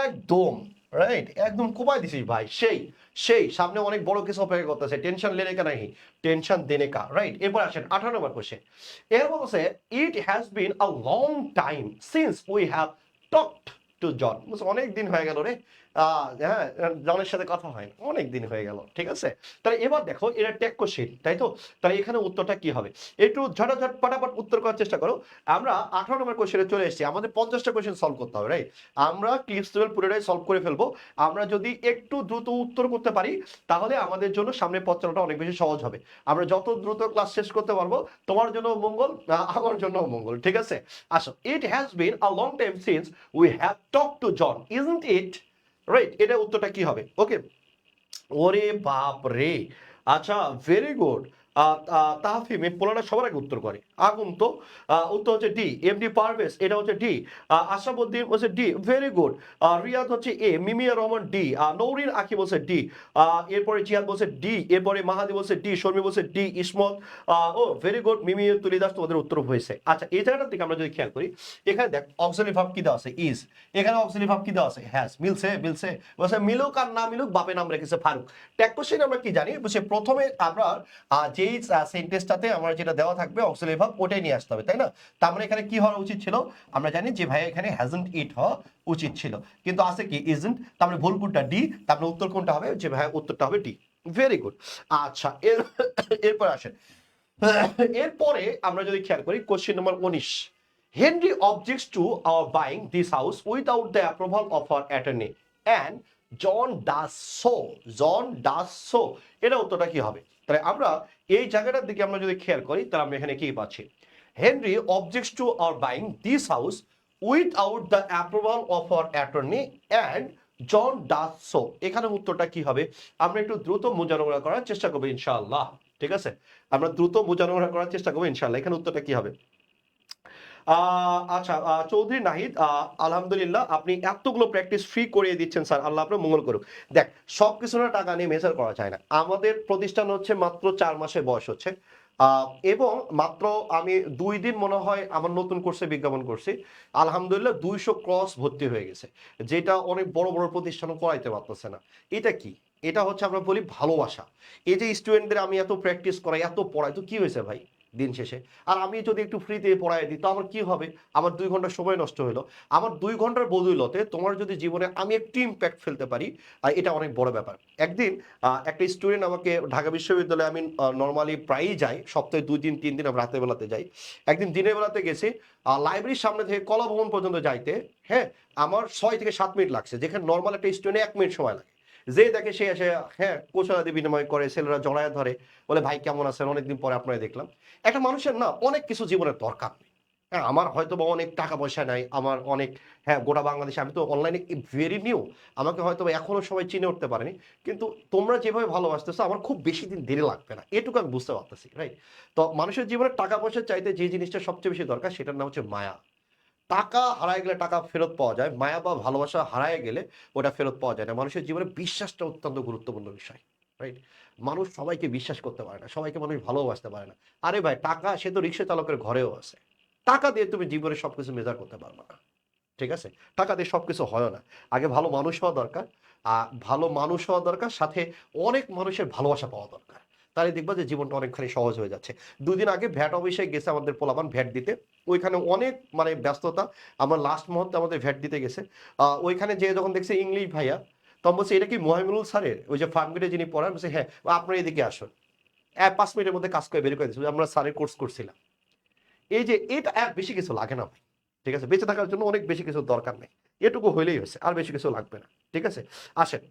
একদম, রাইট? একদম কোপাই দিছিস ভাই। সেই সেই সামনে অনেক বড় কিছু অপেক্ষা করতেছে, টেনশন লেনে কা নাহি, টেনশন দেনে কা, রাইট? এরপর আসেন 18 নম্বর কোশ্চেন। এর বলছে it has been a long time since we have talked to John. অনেক দিন হয়ে গেল রে, হ্যাঁ জনের সাথে কথা হয় অনেক দিন হয়ে গেল, ঠিক আছে? তাহলে এবার দেখো এটা টেক কোশ্চেন, তাই তো? তাহলে এখানে উত্তরটা কি হবে? একটু ঝটাঝট পাটাপাট উত্তর করার চেষ্টা করো। আমরা 18 নম্বর কোশ্চেনে চলে এসেছি, আমাদের 50টা কোশ্চেন সলভ করতে হবে, রাইট? আমরা ক্লিপস লেভেল পুরোটাই সলভ করে ফেলবো। আমরা যদি একটু দ্রুত উত্তর করতে পারি তাহলে আমাদের জন্য সামনে পথ চলাটা অনেক বেশি সহজ হবে। আমরা যত দ্রুত ক্লাস শেষ করতে পারবো তোমার জন্য মঙ্গল, আমার জন্য মঙ্গল, ঠিক আছে? আসো, it has been a long time since we have talk to John, isn't it? Right, এটা উত্তরটা কি হবে? ওকে, ওরে বাপ রে, আচ্ছা, ভেরি গুড। তাহফিম এই পোলাটা সবার আগে উত্তর করে, আগুন তো। উত্তর হচ্ছে ডি, এমডি পারভেজ, এটা হচ্ছে ডি। আশরাফুদ্দিন হচ্ছে ডি, ভেরি গুড। রিয়াদ হচ্ছে এ, মিমিয়া রহমান ডি, নৌরিন আকি বলছে ডি, এরপরে জিয়াদ বলছে ডি, এরপরে মাহাদি বলছে ডি, শর্মী বলছে ডি, ইসমত, ও ভেরি গুড, মিমি তুলিদাস, তোমাদের উত্তর হয়েছে। আচ্ছা, এই জায়গাটার দিকে আমরা যদি খেয়াল করি, এখানে দেখ অক্সিলারি ভার্ব কি দেওয়া আছে? ইজ। এখানে অক্সিলারি ভার্ব কি দেওয়া আছে? হ্যাজ। মিলছে? মিলছে। বলছে মিলুক আর না মিলুক, বাপে নাম রেখেছে ফারুক। ট্যাগ কোশ্চেন আমরা কি জানি? বলছে প্রথমে আমরা যেই সেন্টেন্সটাতে আমার যেটা দেওয়া থাকবে অক্সিলারি ভার্ব, ওটাই নিয়ে আসতে হবে, তাই না? তার মানে এখানে কি হওয়া উচিত ছিল? আমরা জানি যে ভাই এখানে হ্যাজন্ট ইট হওয়া উচিত ছিল, কিন্তু আছে কি ইজন্ট। তার মানে ভুল কোনটা? ডি। তার মানে উত্তর কোনটা হবে? যে ভাই উত্তরটা হবে ডি। Very good. আচ্ছা, এরপর আসেন। এরপরে আমরা যদি খেয়াল করি question number 19, Henry objects to our buying this house without the approval of our attorney and John does so. John does so, এটা উত্তরটা কি হবে? তাহলে আমরা এই জায়গাটার দিকে আমরা যদি খেয়াল করি, তাহলে আমরা এখানে কি পাচ্ছি? Henry objects to our buying this house without the approval of our attorney and John does so. এখানে উত্তরটা কি হবে? আমরা একটু দ্রুত মোজানোরা করার চেষ্টা করবো ইনশাআল্লাহ। ঠিক আছে, আমরা দ্রুত মোজানোরা করার চেষ্টা করবো ইনশাআল্লাহ। এখানে উত্তরটা কি হবে? আচ্ছা, চৌধুরী নাহিদ, আলহামদুলিল্লাহ, আপনি এতগুলো প্র্যাকটিস ফ্রি করিয়ে দিচ্ছেন স্যার, আল্লাহ আপনার মঙ্গল করুক। দেখ, সব কিছু না টাকা নিয়ে মেজার করা যায় না। আমাদের প্রতিষ্ঠান হচ্ছে মাত্র 4 মাসের বয়স হচ্ছে, এবং মাত্র আমি 2 দিন মনে হয় আমার নতুন কোর্সে বিজ্ঞাপন করছি, আলহামদুলিল্লাহ 200 ক্রস ভর্তি হয়ে গেছে, যেটা অনেক বড় বড় প্রতিষ্ঠানও করাইতে পারতেছে না। এটা কি? এটা হচ্ছে আমরা বলি ভালোবাসা। এই যে স্টুডেন্টদের আমি এত প্র্যাকটিস করাই, এত পড়াই, তো কি হয়েছে ভাই দিন শেষে? আর আমি যদি একটু ফ্রিতে পড়াই দিই, তো আমার কি হবে? আমার 2 ঘন্টা সময় নষ্ট হলো। আমার 2 ঘন্টার বদৌলতে তোমার যদি জীবনে আমি একটু ইম্প্যাক্ট ফেলতে পারি, এটা অনেক বড় ব্যাপার। একদিন একটা স্টুডেন্ট আমাকে, ঢাকা বিশ্ববিদ্যালয়ে আমি নর্মালি প্রায়ই যাই, সপ্তাহে 2 দিন 3 দিন আমি রাতের বেলাতে যাই। একদিন দিনের বেলাতে গেছি, লাইব্রেরির সামনে থেকে কলা ভবন পর্যন্ত যাইতে, হ্যাঁ, আমার 6 থেকে 7 মিনিট লাগছে, যেখানে নর্মাল একটা স্টুডেন্ট 1 মিনিট সময় লাগে। যে দেখে সে এসে, হ্যাঁ, কুশলাদি বিনিময় করে, ছেলেরা জড়ায় ধরে, বলে ভাই কেমন আছেন, অনেকদিন পরে আপনাকে দেখলাম। একটা মানুষের না অনেক কিছু জীবনের দরকার নেই। হ্যাঁ, আমার হয়তো বা অনেক টাকা পয়সা নাই, আমার অনেক, হ্যাঁ, গোটা বাংলাদেশে আমি তো অনলাইনে ভেরি নিউ, আমাকে হয়তো বা এখনো সবাই চিনে উঠতে পারেনি, কিন্তু তোমরা যেভাবে ভালোবাসতেছো আমার খুব বেশি দিন দেরি লাগবে না, এটুকু আমি বুঝতে পারতেছি, রাইট? তো মানুষের জীবনে টাকা পয়সার চাইতে যে জিনিসটা সবচেয়ে বেশি দরকার, সেটার নাম হচ্ছে মায়া। টাকা হারায় গেলে টাকা ফেরত পাওয়া যায়, মায়া বা ভালোবাসা হারায় গেলে ওটা ফেরত পাওয়া যায় না। মানুষের জীবনে বিশ্বাসটা অত্যন্ত গুরুত্বপূর্ণ বিষয়, রাইট? মানুষ সবাইকে বিশ্বাস করতে পারে না, সবাইকে মানুষ ভালোবাসতে পারে না। আরে ভাই, টাকা সে তো রিক্সা চালকের ঘরেও আছে। টাকা দিয়ে তুমি জীবনে সবকিছু মেজার করতে পারবে না, ঠিক আছে? টাকা দিয়ে সবকিছু হয় না। আগে ভালো মানুষ হওয়া দরকার, ভালো মানুষ হওয়া দরকার, সাথে অনেক মানুষের ভালোবাসা পাওয়া দরকার। তাহলে দেখবা যে জীবনটা অনেকখানি সহজ হয়ে যাচ্ছে। 2 দিন আগে ভ্যাট অফিসে গেছে আমাদের পোলাপান ভ্যাট দিতে। ওইখানে অনেক মানে ব্যস্ততা। আমরা লাস্ট মুহূর্তে আমাদের ভ্যাট দিতে গেছে। ওইখানে যেয়ে যখন দেখছি ইংলিশ ভাইয়া, তখন বলছে এটা কি মোহাইমিনুল স্যারের? ওই যে ফার্ম গেটে যিনি পড়ান, বলছে হ্যাঁ, আপনারা এদিকে আসুন। 5 মিনিটের মধ্যে কাজ করে বের করে দিয়েছে। আমরা স্যারের কোর্স করছিলাম। এই যে এটা বেশি কিছু লাগে না ভাই। ঠিক আছে? বেঁচে থাকার জন্য অনেক বেশি কিছু দরকার নেই। এটুকু হইলেই হয়েছে। আর বেশি কিছু লাগবে না। ঠিক আছে? আসেন।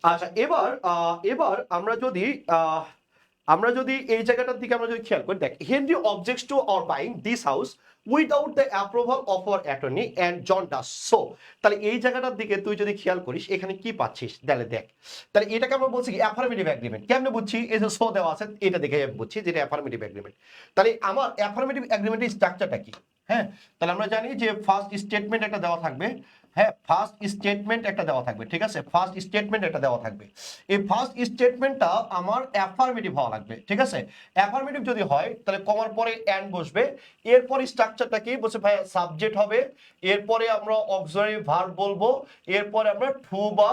আচ্ছা, এবার আমরা যদি এই জায়গাটার দিকে আমরা যদি খেয়াল করি, দেখ, Henry objects to our buying this house without the approval of our attorney and John does so. তাহলে এই জায়গাটার দিকে তুই যদি খেয়াল করিস, এখানে কি পাচ্ছিস? তাহলে দেখ, তাহলে এটাকে আমরা বলছি কি অ্যাফার্মেটিভ এগ্রিমেন্ট। কেমনে বুঝছি? এই যে সো দেওয়া আছে, এটা দেখে বুঝছি যেটা অ্যাফার্মেটিভ এগ্রিমেন্ট। তাহলে আমার অ্যাফার্মেটিভ এগ্রিমেন্টের স্ট্রাকচারটা কি? হ্যাঁ, তাহলে আমরা জানি যে ফার্স্ট স্টেটমেন্ট একটা দেওয়া থাকবে। হ্যাঁ, ফার্স্ট স্টেটমেন্ট একটা দেওয়া থাকবে, ঠিক আছে? ফার্স্ট স্টেটমেন্ট একটা দেওয়া থাকবে। এই ফার্স্ট স্টেটমেন্টটা আমার অ্যাফার্মেটিভ হওয়া লাগবে, ঠিক আছে? অ্যাফার্মেটিভ যদি হয়, তাহলে কমার পরে অ্যান্ড বসবে। এরপর স্ট্রাকচারটা কি বলছে ভাই? সাবজেক্ট হবে, এরপরে আমরা অক্সিলারি ভার্ব বলবো, এরপরে আমরা টু বা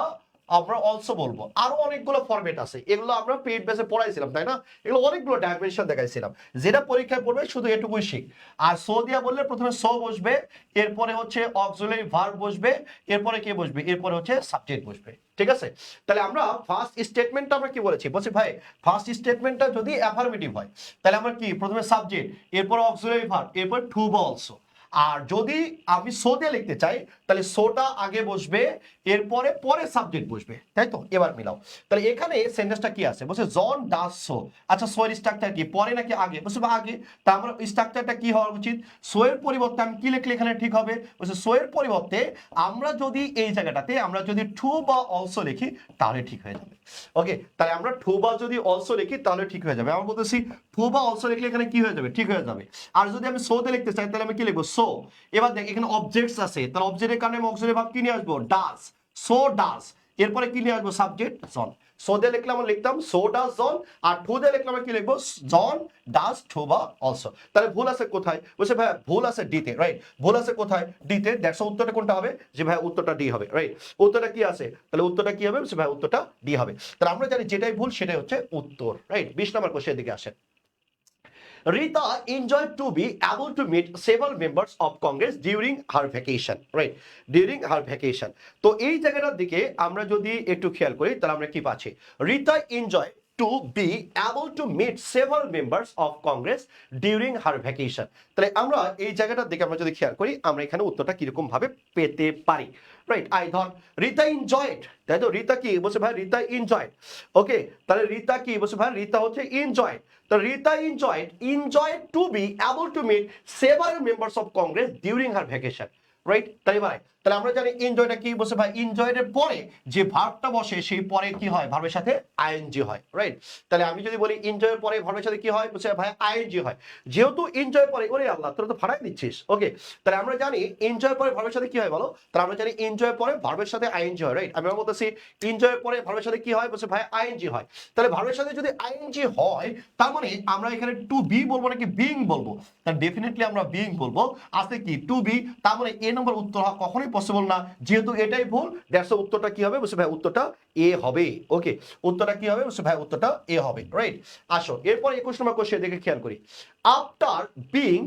আমরা অলসো বলবো। আরো অনেকগুলো ফরম্যাট আছে, এগুলো আমরা পেইড বেসে পড়াইছিলাম, তাই না? এগুলো অনেকগুলো ডাইমেনশন দেখাইছিলাম। যেটা পরীক্ষায় পড়বে শুধু এটুকুই শিখ। আর সো দিয়া বললে প্রথমে সো বসবে, এরপরে হচ্ছে অক্সিলারি ভার্ব বসবে, এরপরে কে বসবে? এরপরে হচ্ছে সাবজেক্ট বসবে, ঠিক আছে? তাহলে আমরা ফার্স্ট স্টেটমেন্টটা আমরা কি বলেছি? বলছি ভাই ফার্স্ট স্টেটমেন্টটা যদি অ্যাফার্মেটিভ হয়, তাহলে আমরা কি প্রথমে সাবজেক্ট, এরপর অক্সিলারি ভার্ব, এরপর টু বা অলসো। আর যদি আমি সো দিয়ে লিখতে চাই তাহলে সোটা আগে বসবে, এরপরে পরে সাবজেক্ট বসবে, তাই তো? এবার মিলাও। তাহলে এখানে সেন্টেন্সটা কি আছে, বলছে জন ডাজ সো। আচ্ছা, সো এর স্ট্রাকচার কি, পরে নাকি আগে? বলছে বা আগে। তা আমার স্ট্রাকচারটা কি হওয়া উচিত? সো এর পরিবর্তে আমি কি লিখলে এখানে ঠিক হবে? বলছে সো এর পরিবর্তে আমরা যদি এই জায়গাটাতে আমরা যদি টু বা অলসো লিখি তাহলে ঠিক হয়ে যাবে। ওকে, তাহলে আমরা টু বা যদি অলসো লিখি তাহলে ঠিক হয়ে যাবে। আমরা বলতেছি টু বা অলসো লিখলে এখানে কি হয়ে যাবে, ঠিক হয়ে যাবে। আর যদি আমি সো তে লিখতে চাই তাহলে আমি কি লিখবো, সো। এবার দেখ এখানে অবজেক্টস আছে, তাহলে অবজেক্টের কারণে আমি অক্সিলারি ভার্ব কি নিয়ে আসবো, ডাজ। সো ডাজ, এরপরে কি নিয়ে আসবো, সাবজেক্ট জন। সো দিয়ে লিখলে আমরা লিখতাম সো ডাজ জন, আর টু দিয়ে লিখলে আমরা কি লিখবো, জন ডাজ টু বা অলসো। তাহলে ভুল আছে কোথায়? বলছে ভাই ভুল আছে ডিতে, রাইট? ভুল আছে কোথায়, ডিতে। দেখো উত্তরটা কোনটা হবে, যে ভাই উত্তরটা ডি হবে, রাইট? উত্তরটা কি আছে, তাহলে উত্তরটা কি হবে, বলছে ভাই উত্তরটা ডি হবে। তাহলে আমরা জানি যেটাই ভুল সেটাই হচ্ছে উত্তর, রাইট? 20 নম্বর কোশ্চেনের দিকে আসেন। Rita enjoyed to be able to meet several members of Congress during her vacation, right? During her vacation. তো এই জায়গাটার দিকে আমরা যদি একটু খেয়াল করি তাহলে আমরা কি পাচ্ছি, Rita enjoyed to be able to meet several members of Congress during her vacation. তাহলে আমরা এই জায়গাটার দিকে আমরা যদি খেয়াল করি আমরা এখানে উত্তরটা কিরকম ভাবে পেতে পারি, রাইট? আই ধর রিতা এনজয়েড, তাই তো? রিতা কি বলছে ভাই, রিতা এনজয়েড। ওকে, তাহলে রিতা কি বলছে ভাই, রিতা হচ্ছে এনজয়েড। তো Rita enjoyed to be able to meet several members of Congress during her vacation, right? তাই ভাই, তাহলে আমরা জানি এনজয়টা কি বলছে ভাই, এনজয়েড এর পরে যে ভার্বটা বসে সেই পরে কি হয়, ভার্বের সাথে আইএনজি হয়, রাইট? তাহলে আমি যদি বলি এনজয়ের পরে ভার্বের সাথে কি হয়, বলছে ভাই আইএনজি হয়। যেহেতু এনজয় পরে, ওরে আল্লাহ তোরা তো ফাড়াই দিচ্ছিস। ওকে, তাহলে আমরা জানি এনজয় পরে ভার্বের সাথে কি হয় বলো, তাহলে আমরা জানি এনজয় পরে ভার্বের সাথে আইএনজি হয়, রাইট? আমি বলতেছি এনজয় পরে ভার্বের সাথে কি হয়, বলছে ভাই আইএনজি হয়। তাহলে ভার্বের সাথে যদি আইএনজি হয় তার মানে আমরা এখানে টু বি বলবো নাকি বিইং বলবো? তাহলে ডেফিনেটলি আমরা বিইং বলবো। আছে কি টু বি, তার মানে এ নম্বর উত্তর হওয়া কখনোই পসিবল না, যেহেতু এটাই ভুল। দ্যাটস উত্তরটা কি হবে, বলছে ভাই উত্তরটা এ হবে। ওকে, উত্তরটা কি হবে, বলছে ভাই উত্তরটা এ হবে, রাইট? আসো এরপর 21 নম্বর কোশ্চেন দিকে খেয়াল করি। After being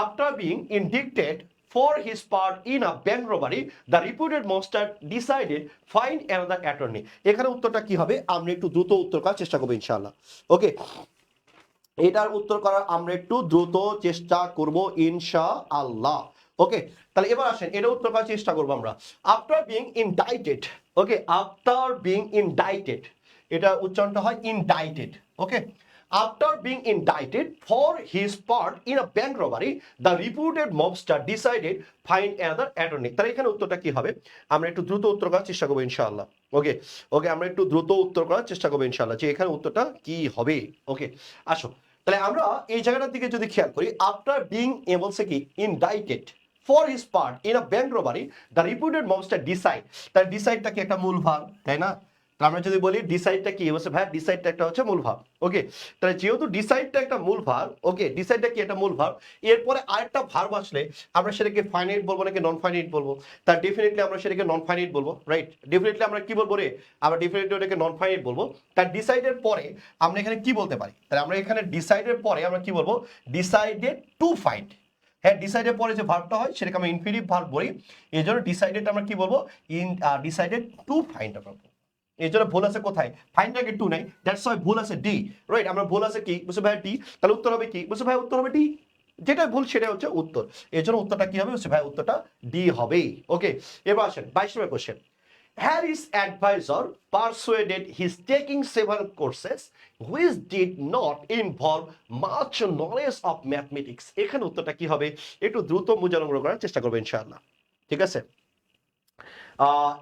after being indicted for his part in a bank robbery, the reputed monster decided find another attorney. এখানে উত্তরটা কি হবে, আমরা একটু দ্রুত উত্তর করার চেষ্টা করবো ইনশাআল্লাহ। ওকে, এটার উত্তর করার আমরা একটু দ্রুত চেষ্টা করব ইনশাআল্লাহ। ওকে, তাহলে এবার আসেন এটা উত্তর করার চেষ্টা করবো আমরা। আফটার বিং ইনডাইটেড, ওকে, আফটার বিং ইনডাইটেড, এটা উচ্চারণটা হয় ইনডাইটেড। ওকে, after being indicted for his part in a bank robbery, the reputed mobster decided find another attorney. তাহলে এখানে উত্তরটা কি হবে, আমরা একটু দ্রুত উত্তর করার চেষ্টা করবো ইনশাআল্লাহ। ওকে, ওকে, আমরা একটু দ্রুত উত্তর করার চেষ্টা করবো ইনশাআল্লাহ যে এখানে উত্তরটা কি হবে। ওকে, আসো তাহলে আমরা এই জায়গাটার দিকে যদি খেয়াল করি, আফটার বিং বলছে কি ইনডাইটেড for his part in a bank robbery, the reputed mobster decide, তার ডিসাইডটা কি একটা মূল ভার্ব, তাই না? আমরা যদি বলি ডিসাইডটা কি বলছে ভাই, ডিসাইডটা একটা হচ্ছে মূল ভার্ব। ওকে, তাহলে যেহেতু ডিসাইডটা একটা মূল ভার্ব, ওকে, ডিসাইডটা কি একটা মূল ভার্ব, এরপরে আরেকটা ভার্ব আসলে আমরা সেটাকে ফাইনাইট বলবো নাকি নন ফাইনাইট বলবো? তার ডেফিনেটলি আমরা সেটাকে নন ফাইনাইট বলবো, রাইট? ডেফিনেটলি আমরা কি বলবো রে, আমরা ডেফিনেটলি ওটাকে নন ফাইনাইট বলবো। তার ডিসাইডের পরে আমরা এখানে কি বলতে পারি, তাহলে আমরা এখানে ডিসাইডের পরে আমরা কি বলবো, ডিসাইডেড টু ফাইন্ড। হ্যাঁ, ডিসাইডের পরে যে ভার্বটা হয় সেটাকে আমরা ইনফিনিটিভ ভার্ব বলি, এই জন্য ডিসাইডেড আমরা কি বলবো, ডিসাইডেড টু ফাইন্ড। আমরা এই জন্য ভুল আছে কোথায়, ফাইন্ড আগে টু নাই, দ্যাটস ওয়াই ভুল আছে ডি, রাইট? আমরা ভুল আছে কি বলছে ভাই ডি, তাহলে উত্তর হবে কি বলছে ভাই, উত্তর হবে ডি। যেটা ভুল সেটা হচ্ছে উত্তর, এই জন্য উত্তরটা কি হবে বলছে ভাই, উত্তরটা ডি হবে। ওকে, এবার আসেন 22 নম্বর question. Harry's advisor persuaded his taking several courses which did not involve much knowledge of mathematics. এখানে উত্তরটা কি হবে, একটু দ্রুত মুজানগ্র করার চেষ্টা করবো ইনশাআল্লাহ, ঠিক আছে?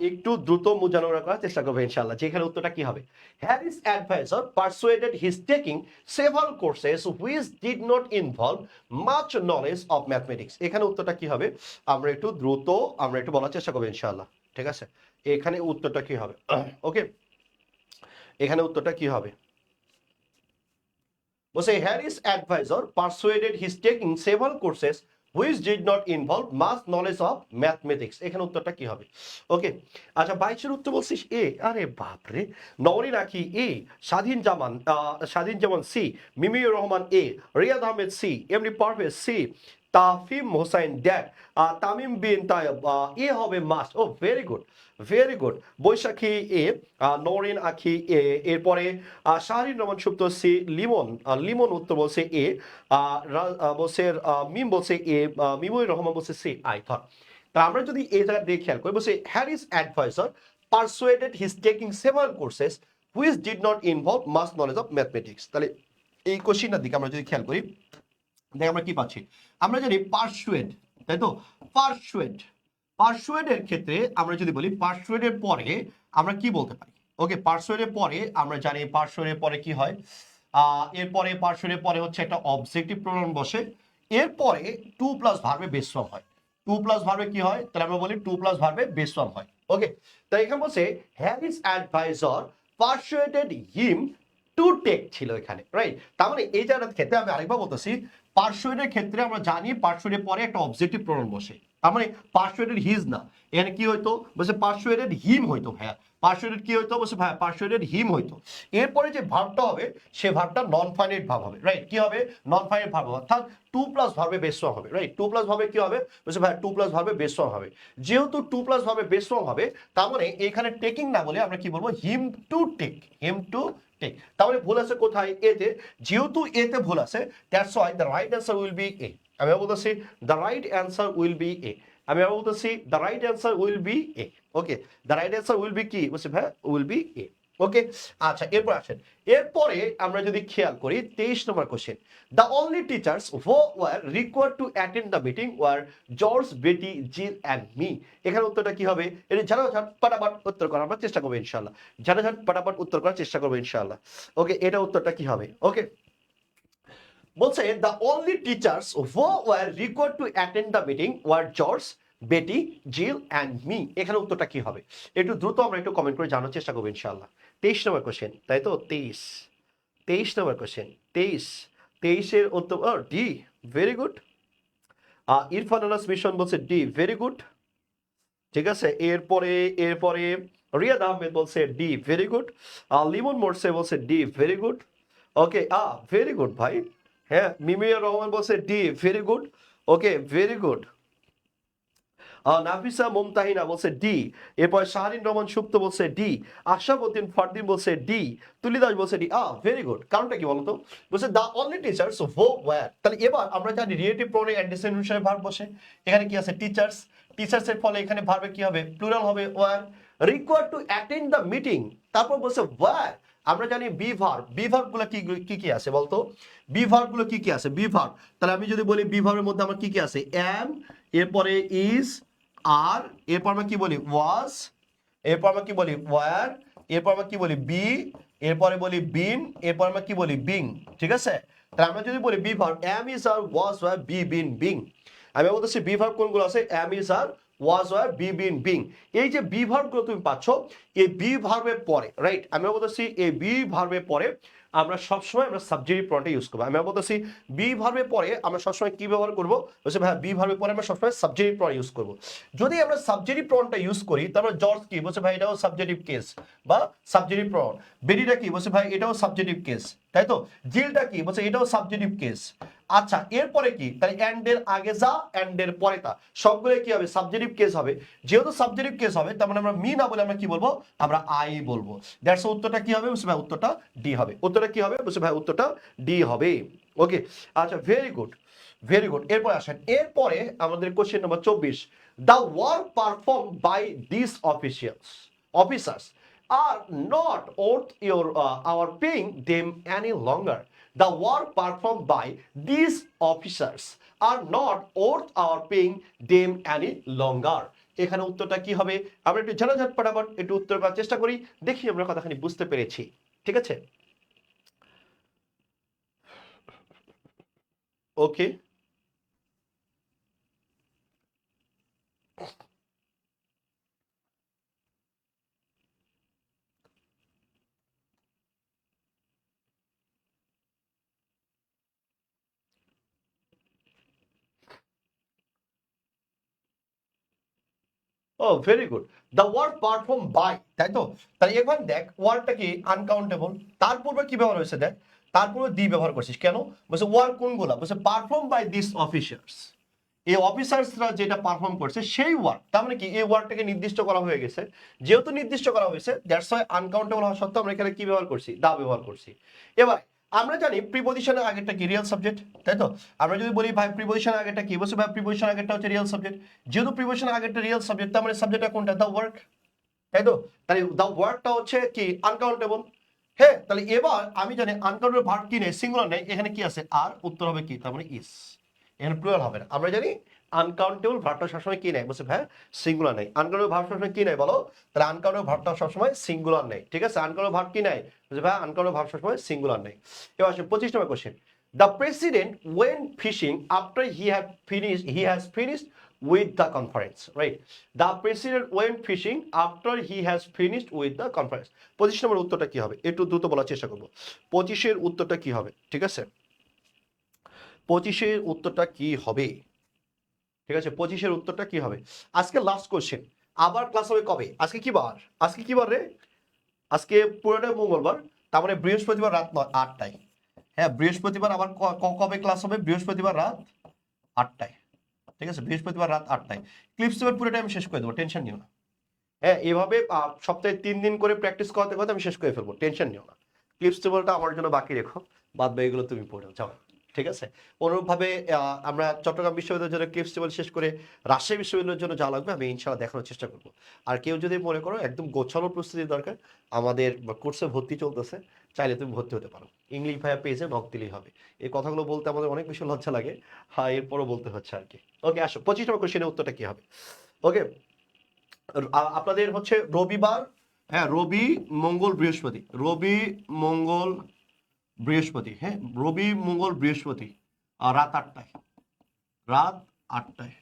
একটু দ্রুত মুজানগ্র করার চেষ্টা করবো ইনশাআল্লাহ, যেখানে উত্তরটা কি হবে, Harris adviser persuaded his taking several courses which did not involve much knowledge of mathematics. এখানে উত্তরটা কি হবে, আমরা একটু দ্রুত আমরা একটু বলার চেষ্টা করবো ইনশাআল্লাহ, ঠিক আছে? এখানে উত্তরটা কি হবে, ওকে, এখানে উত্তরটা কি হবে, বলছে Harris adviser persuaded his taking several courses which did not involve much knowledge of mathematics. এখানে উত্তরটা কি হবে? ওকে, আচ্ছা 22 এর উত্তর বলছিস এ, আরে বাপ রে, নওরি Rakhi A, Swadhin Zaman C, Mimiur Rahman A, Riyad Ahmed C, MD Parvez C, Tafim Hossain ড্যাড, তামিম বিন তায়েব, এ হবে মাস্ট। ও very good, very good. Boishakhi A, Norin Akhi A, এরপরে শাহরিন রহমান সুপ্ত সি, লিমন, লিমন উত্তর বলছে এ, বলছে মিম বলছে এ, মিমুর রহমান বলছে সি। আই থট তা আমরা যদি এই জায়গা দিয়ে খেয়াল করি, বলছে Harris adviser persuaded his taking several courses which did not involve much knowledge of mathematics। তাহলে এই কোশ্চেনটার দিকে আমরা যদি খেয়াল করি, দেখ আমরা কি পাচ্ছি, আমরা জানি পারসুয়েড, তাই তো, পারসুয়েড, পারসুয়েডের ক্ষেত্রে আমরা যদি বলি পারসুয়েডের পরে আমরা কি বলতে পারি? ওকে, পারসুয়েডের পরে আমরা জানি পারসুয়েডের পরে কি হয়, এরপরে পারসুয়েডের পরে হচ্ছে একটা অবজেক্টিভ প্রোনাউন বসে, এরপরে টু প্লাস ভার্বে বেস ফর্ম হয়। টু প্লাস ভার্বে কি হয়? তাহলে আমরা বলি টু প্লাস ভার্বে বেস ফর্ম হয়। ওকে, তাই এখানে বলছে Harris adviser persuaded him to take ছিল এখানে, রাইট? তার মানে এই জায়গাটার ক্ষেত্রে আমি আরেকবার বলতেছি, পারসুয়েডের ক্ষেত্রে আমরা জানি পারসুয়েডের পরে একটা অবজেক্টিভ প্রোনাউন বসে, তার মানে পারসুয়েডেড হিজ না, এখানে কি হইতো? বলছে পারসুয়েডেড হিম হইতো। ভাইয়া পারসুয়েডেড কি হইতো? বলছে ভাইয়া পারসুয়েডেড হিম হইতো। এরপরে যে ভার্বটা হবে সে ভার্বটা নন ফাইনাইট ভার্ব হবে, রাইট? কি হবে? নন ফাইনাইট ভার্ব, অর্থাৎ টু প্লাস ভার্বে বেস ফর্ম হবে, রাইট? টু প্লাস ভার্বে কি হবে? বলছে ভাইয়া টু প্লাস ভার্বে বেস ফর্ম হবে। যেহেতু টু প্লাস ভার্বে বেস ফর্ম হবে, তার মানে এখানে টেকিং না বলে আমরা কি বলবো? Him to take, him to take. তাহলে ভুল আছে কোথায়? এতে। যেহেতু এতে ভুল আছে, that's why the right answer will be A. আমি বলতেছি the right answer will be A. আমি বলতেছি the right answer will be A. Okay, the right answer will be কি? বলছে ভাই উইল বি এ। ওকে, আচ্ছা এরপর আসেন। এরপরে আমরা যদি খেয়াল করি 23 নম্বর question, the only teachers who were required to attend the meeting were George, Betty, Jill and me. এখানে উত্তরটা কি হবে? এটা ঝাড়াঝাট পাটাপাট উত্তর করার আমরা চেষ্টা করবো ইনশাআল্লাহ। ঝাড়াঝাট পাটাপাট উত্তর করার চেষ্টা করবো ইনশাআল্লাহ। ওকে, এটা উত্তরটা কি হবে? ওকে, বলছে the only teachers who were required to attend the meeting were George, Betty, Jill and me. এখানে উত্তরটা কি হবে? একটু দ্রুত আমরা একটু কমেন্ট করে জানার চেষ্টা করবো ইনশাআল্লাহ। 23 নম্বর কোশ্চেন, তাই তো? 23 নম্বর কোশ্চেন, 23-এর উত্তর D. Very good. Irfan Anas mission বলছে ডি, ভেরি গুড। ঠিক আছে, এরপরে এরপরে রিয়াদ আহমেদ বলছে ডি, ভেরি গুড। লিমন মোরসে বলছে ডি, ভেরি গুড। ওকে, ভেরি গুড ভাই। হ্যাঁ, মিমিয়া রহমান বলছে ডি, ভেরি গুড। ওকে, ভেরি গুড। নাফিসা মুমতাহিনা বলছে ডি। এরপর শাহরিন রহমান সুপ্ত বলছে ডি। আশরাফউদ্দিন ফারদিন বলছে ডি। তুলি দাস বলছে ডি। Very good. কারণটা কি বলতো? বলছে the only teachers who were. তাহলে এবার আমরা জানি রিলেটিভ প্রোনাউন অ্যান্টিসিডেন্ট অনুসারে ভার্ব বসে। এখানে কি আছে? টিচার্স। টিচার্স এর ফলে এখানে ভার্বে কি হবে? প্লুরাল হবে were. Required to attend the meeting, তারপর বলছে ওয়্যার। আমরা জানি বি ভার্ব। বি ভার্ব গুলো কি কি কি আছে বলতো? বি ভার্ব গুলো কি কি আছে? বি ভার্ব, তাহলে আমি যদি বলি বি ভার্বের মধ্যে আমার কি কি আছে? এম, এরপরে ইজ, আর, এরপর আমরা কি বলি? ওয়াজ, এরপর আমরা কি বলি? ওয়্যার, এরপর আমরা কি বলি? বি, এরপরে বলি বিন, এরপর আমরা কি বলি? বিং। ঠিক আছে, তাহলে আমরা যদি বলি be verb am is are was were be been being. আমি বলতেছি বি ভার্ব কোনগুলো আছে? Am is are was were be been being. এই যে বি ভার্বগুলো তুমি পাচ্ছ, এই বি ভার্বের পরে, রাইট, আমি বলতেছি এই বি ভার্বের পরে আমরা সবসময় আমরা সাবজেক্টিভ প্রনাউনটা ইউজ করবো। আমি বলতেছি বি ভার্বের পরে আমরা সবসময় কি ব্যবহার করবো? বলছে ভাই বি ভার্বের পরে আমরা সবসময় সাবজেক্টিভ প্রনাউন ইউজ করবো। যদি আমরা সাবজেক্টিভ প্রনাউনটা ইউজ করি, তারপর জর্জ কি? বলছে ভাই এটাও সাবজেক্টিভ কেস বা সাবজেক্টিভ প্রনাউন। বেটিটা কি? বলছে ভাই এটাও সাবজেক্টিভ কেস, তাই তো? জিলটা কি? বলছে এটাও সাবজেক্টিভ কেস। আচ্ছা, এরপরে কি? তাহলে এন্ড এর আগে যা, এন্ড এর পরে তা, সবগুলো কি হবে? সাবজেক্টিভ কেস হবে। যেহেতু সাবজেক্টিভ কেস হবে, তার মানে আমরা মি না বলে আমরা কি বলবো? আমরা আই বলবো। দ্যাটস উত্তরটা কি হবে? বলছে ভাই উত্তরটা ডি হবে। উত্তরটা কি হবে? বলছে ভাই উত্তরটা ডি হবে। ওকে, আচ্ছা ভেরি গুড, ভেরি গুড। এরপর আসেন, এরপরে আমাদের question number 24, the work perform by this officers are not worth our paying them any longer. The work performed by these officers are not worth our paying them any longer. এখানে উত্তরটা কি হবে? আমরা একটু ঝাড়াঝাট পাটাপাট একটু উত্তর করার চেষ্টা করি, দেখি আমরা কথাখানি বুঝতে পেরেছি। ঠিক আছে, ওকে। ও very good. The work perform by, তাই তো? তাহলে এবার দেখ ওয়ার্কটা কি? আনকাউন্টেবল। তার পূর্বে কি ব্যবহার হয়েছে? দেখ তার পূর্বে দি ব্যবহার করছিস কেন? বলছে ওয়ার্ক কোনগুলা? বলছে পারফর্ম বাই দিস অফিসার্স। এই অফিসার্সরা যেটা পারফর্ম করছে সেই ওয়ার্ড, তার মানে কি এই ওয়ার্ডটাকে নির্দিষ্ট করা হয়ে গেছে, যেহেতু নির্দিষ্ট করা হয়েছে দ্যাটস ওয়াই আনকাউন্টেবল হওয়া সত্ত্বেও আমরা এখানে কি ব্যবহার করছি, দা ব্যবহার করছি। এবার আমরা জানি প্রিপজিশনের আগেরটা কি, রিয়েল সাবজেক্ট, তাই তো? আমরা যদি বলি ভাই প্রিপজিশনের আগেরটা কি, বলছি ভাই প্রিপজিশনের আগেরটা হচ্ছে রিয়েল সাবজেক্ট। যেহেতু প্রিপজিশনের আগেরটা রিয়েল সাবজেক্ট, তার মানে সাবজেক্টটা কোনটা, দা ওয়ার্ক, তাই তো? তাহলে দা ওয়ার্কটা হচ্ছে কি, আনকাউন্টেবল। হ্যাঁ, তাহলে এবার আমি জানি আনকাউন্টেবল ভার্ব কি নেই, সিঙ্গুলার নেই, এখানে কি আছে আর, উত্তর হবে কি, তার মানে ইস, এখানে প্লুরাল হবে না। আমরা জানি আনকাউন্টেবল ভার্বটা সবসময় কি নেই, বলছে ভাই সিঙ্গুলার নেই। আনকাউন্টেবল ভার্ব সবসময় কি নেই বলো, তাহলে আনকাউন্টেবল ভার্বটা সবসময় সিঙ্গুলার নেই, ঠিক আছে? আনকাউন্টেবল ভার্ব কি নেই, বলছে ভাই আনকাউন্টেবল ভার্ব সবসময় সিঙ্গুলার নেই। এবার আসে 25 নম্বর question. The president went fishing after he has finished with the conference, right? The president went fishing after he has finished with the conference. 25 নম্বর উত্তরটা কি হবে, একটু দ্রুত বলার চেষ্টা করব। 25-এর উত্তরটা কি হবে, ঠিক আছে? 25-এর উত্তরটা কি হবে, ঠিক আছে? 25-এর উত্তরটা কি হবে? আজকে লাস্ট কোশ্চেন, আবার ক্লাস হবে কবে? আজকে কি বার, আজকে কি বার রে? আজকে পুরোটা মঙ্গলবার, তার মানে বৃহস্পতিবার রাত 8টায়। হ্যাঁ, বৃহস্পতিবার আবার কবে ক্লাস হবে, বৃহস্পতিবার রাত 8টায়, ঠিক আছে? বৃহস্পতিবার রাত 8টায়। ক্লিপস পেপার পুরোটা আমি শেষ করে দেবো, টেনশন নিও না। হ্যাঁ, এভাবে সপ্তাহে 3 দিন করে প্র্যাকটিস করতে করতে আমি শেষ করে ফেলবো, টেনশন নিও না। ক্লিপস টেবলটা আমার জন্য বাকি রেখো, বাদ বাকি এগুলো তুমি পড়ো যাও, ঠিক আছে? অনুরূপভাবে আমরা চট্টগ্রাম বিশ্ববিদ্যালয়ের জন্য ক্লিপস টেবল শেষ করে রাজশাহী বিশ্ববিদ্যালয়ের জন্য যা লাগবে আমি ইনশাআল্লাহ দেখানোর চেষ্টা করবো। আর কেউ যদি মনে করো একদম গোছানো প্রস্তুতি দরকার, আমাদের কোর্সে ভর্তি চলতেছে, চাইলে তুমি ভর্তি হতে পারো। ইংলিশ ভাইয়া পেজে নক দিলেই হবে। এই কথাগুলো বলতে আমাদের অনেক বেশি লজ্জা লাগে, হ্যাঁ এরপরও বলতে হচ্ছে আর কি। ওকে, আসো 25 নম্বর কোশ্চেনের উত্তরটা কি হবে। ওকে, আপনাদের হচ্ছে রবিবার, হ্যাঁ রবি মঙ্গল বৃহস্পতি, রবি মঙ্গল বৃহস্পতি, হ্যাঁ রবি মঙ্গল বৃহস্পতি, আর রাত 8টায়, রাত 8টায়,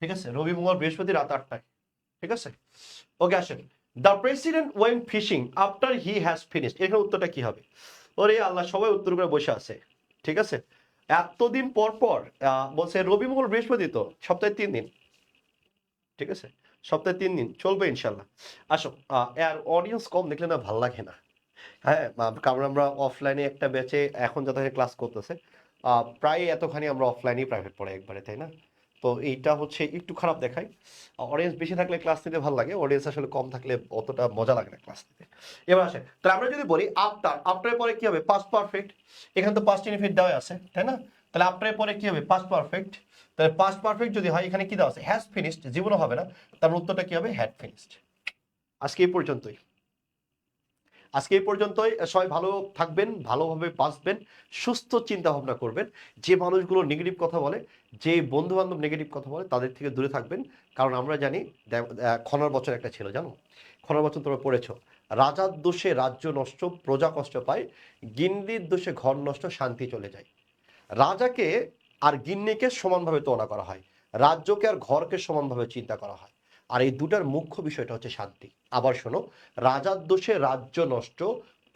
ঠিক আছে? রবি মঙ্গল বৃহস্পতি রাত 8টায়, ঠিক আছে? ওকে, আসেন। The president went fishing after he has finished, এখানে উত্তরটা কি হবে? ওরে আল্লাহ, সবাই উত্তর করে বসে আছে, ঠিক আছে? এতদিন পর পর বলছে রবি মঙ্গল বৃহস্পতি, তো সপ্তাহে 3 দিন, ঠিক আছে? সপ্তাহে 3 দিন চলবে ইনশাল্লাহ। আসো, আর অডিয়েন্স কম দেখলে না ভাল লাগে না। হ্যাঁ, কারণ আমরা অফলাইনে একটা ব্যাচে এখন যত ক্লাস করতেছে, প্রায় এতখানি আমরা অফলাইনেই প্রাইভেট পড়াই একবারে, তাই না? তো এইটা হচ্ছে একটু খারাপ দেখায়। অডিয়েন্স বেশি থাকলে ক্লাস নিতে ভালো লাগে, অডিয়েন্স আসলে কম থাকলে অতটা মজা লাগে না ক্লাস নিতে। এবার আসে, তাহলে আমরা যদি বলি আফটার, আফটারের পরে কি হবে, পাস্ট পারফেক্ট। এখানে তো পাস্ট ইনফিনিট দেওয়া আছে, তাই না? তাহলে আফটারের পরে কি হবে, পাস্ট পারফেক্ট। তাহলে পাস্ট পারফেক্ট যদি হয়, এখানে কি দেওয়া আছে, হ্যাজ ফিনিশড, জীবনও হবে না, তার উত্তরটা কি হবে, হ্যাড ফিনিশড। আজকে এই পর্যন্তই, আজকে এই পর্যন্তই। সবাই ভালো থাকবেন, ভালোভাবে বাঁচবেন, সুস্থ চিন্তা ভাবনা করবেন। যে মানুষগুলো নেগেটিভ কথা বলে, যে বন্ধু বান্ধব নেগেটিভ কথা বলে, তাদের থেকে দূরে থাকবেন। কারণ আমরা জানি খনার বচন একটা ছিল, জানো? খনার বচন তোমরা পড়েছো, রাজার দোষে রাজ্য নষ্ট, প্রজা কষ্ট পায়, গিন্নির দোষে ঘর নষ্ট, শান্তি চলে যায়। রাজাকে আর গিন্নিকে সমানভাবে তুলনা করা হয়, রাজ্যকে আর ঘরকে সমানভাবে চিন্তা করা হয়। আর এই দুটার মুখ্য বিষয়টা হচ্ছে শান্তি। আবার শোনো, রাজার দোষে রাজ্য নষ্ট,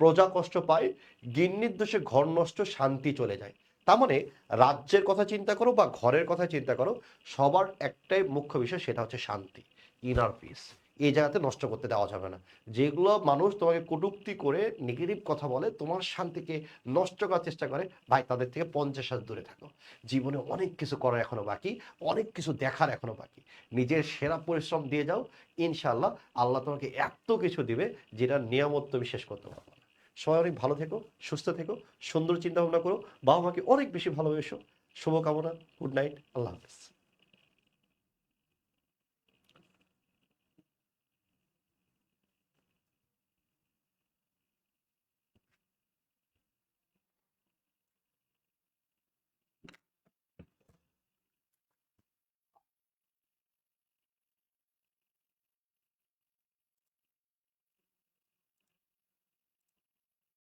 প্রজা কষ্ট পায়, গিন্নির দোষে ঘর নষ্ট, শান্তি চলে যায়। তার মানে রাজ্যের কথা চিন্তা করো বা ঘরের কথা চিন্তা করো, সবার একটাই মুখ্য বিষয়, সেটা হচ্ছে শান্তি, ইনার পিস। এই জায়গাতে নষ্ট করতে দেওয়া যাবে না। যেগুলো মানুষ তোমাকে কটূক্তি করে নেগেটিভ কথা বলে, তোমার শান্তিকে নষ্ট করার চেষ্টা করে, ভাই তাদের থেকে 50 হাত দূরে থাকো। জীবনে অনেক কিছু করার এখনো বাকি, অনেক কিছু দেখার এখনো বাকি। নিজের সেরা পরিশ্রম দিয়ে যাও, ইনশাল্লাহ আল্লাহ তোমাকে এত কিছু দিবে যেটা নিয়ামত তুমি শেষ করতে পারবে না। সবাই অনেক ভালো থেকো, সুস্থ থেকো, সুন্দর চিন্তা ভাবনা করো, বাবা মাকে অনেক বেশি ভালোবেসো। শুভকামনা, গুড নাইট, আল্লাহ হাফেজ।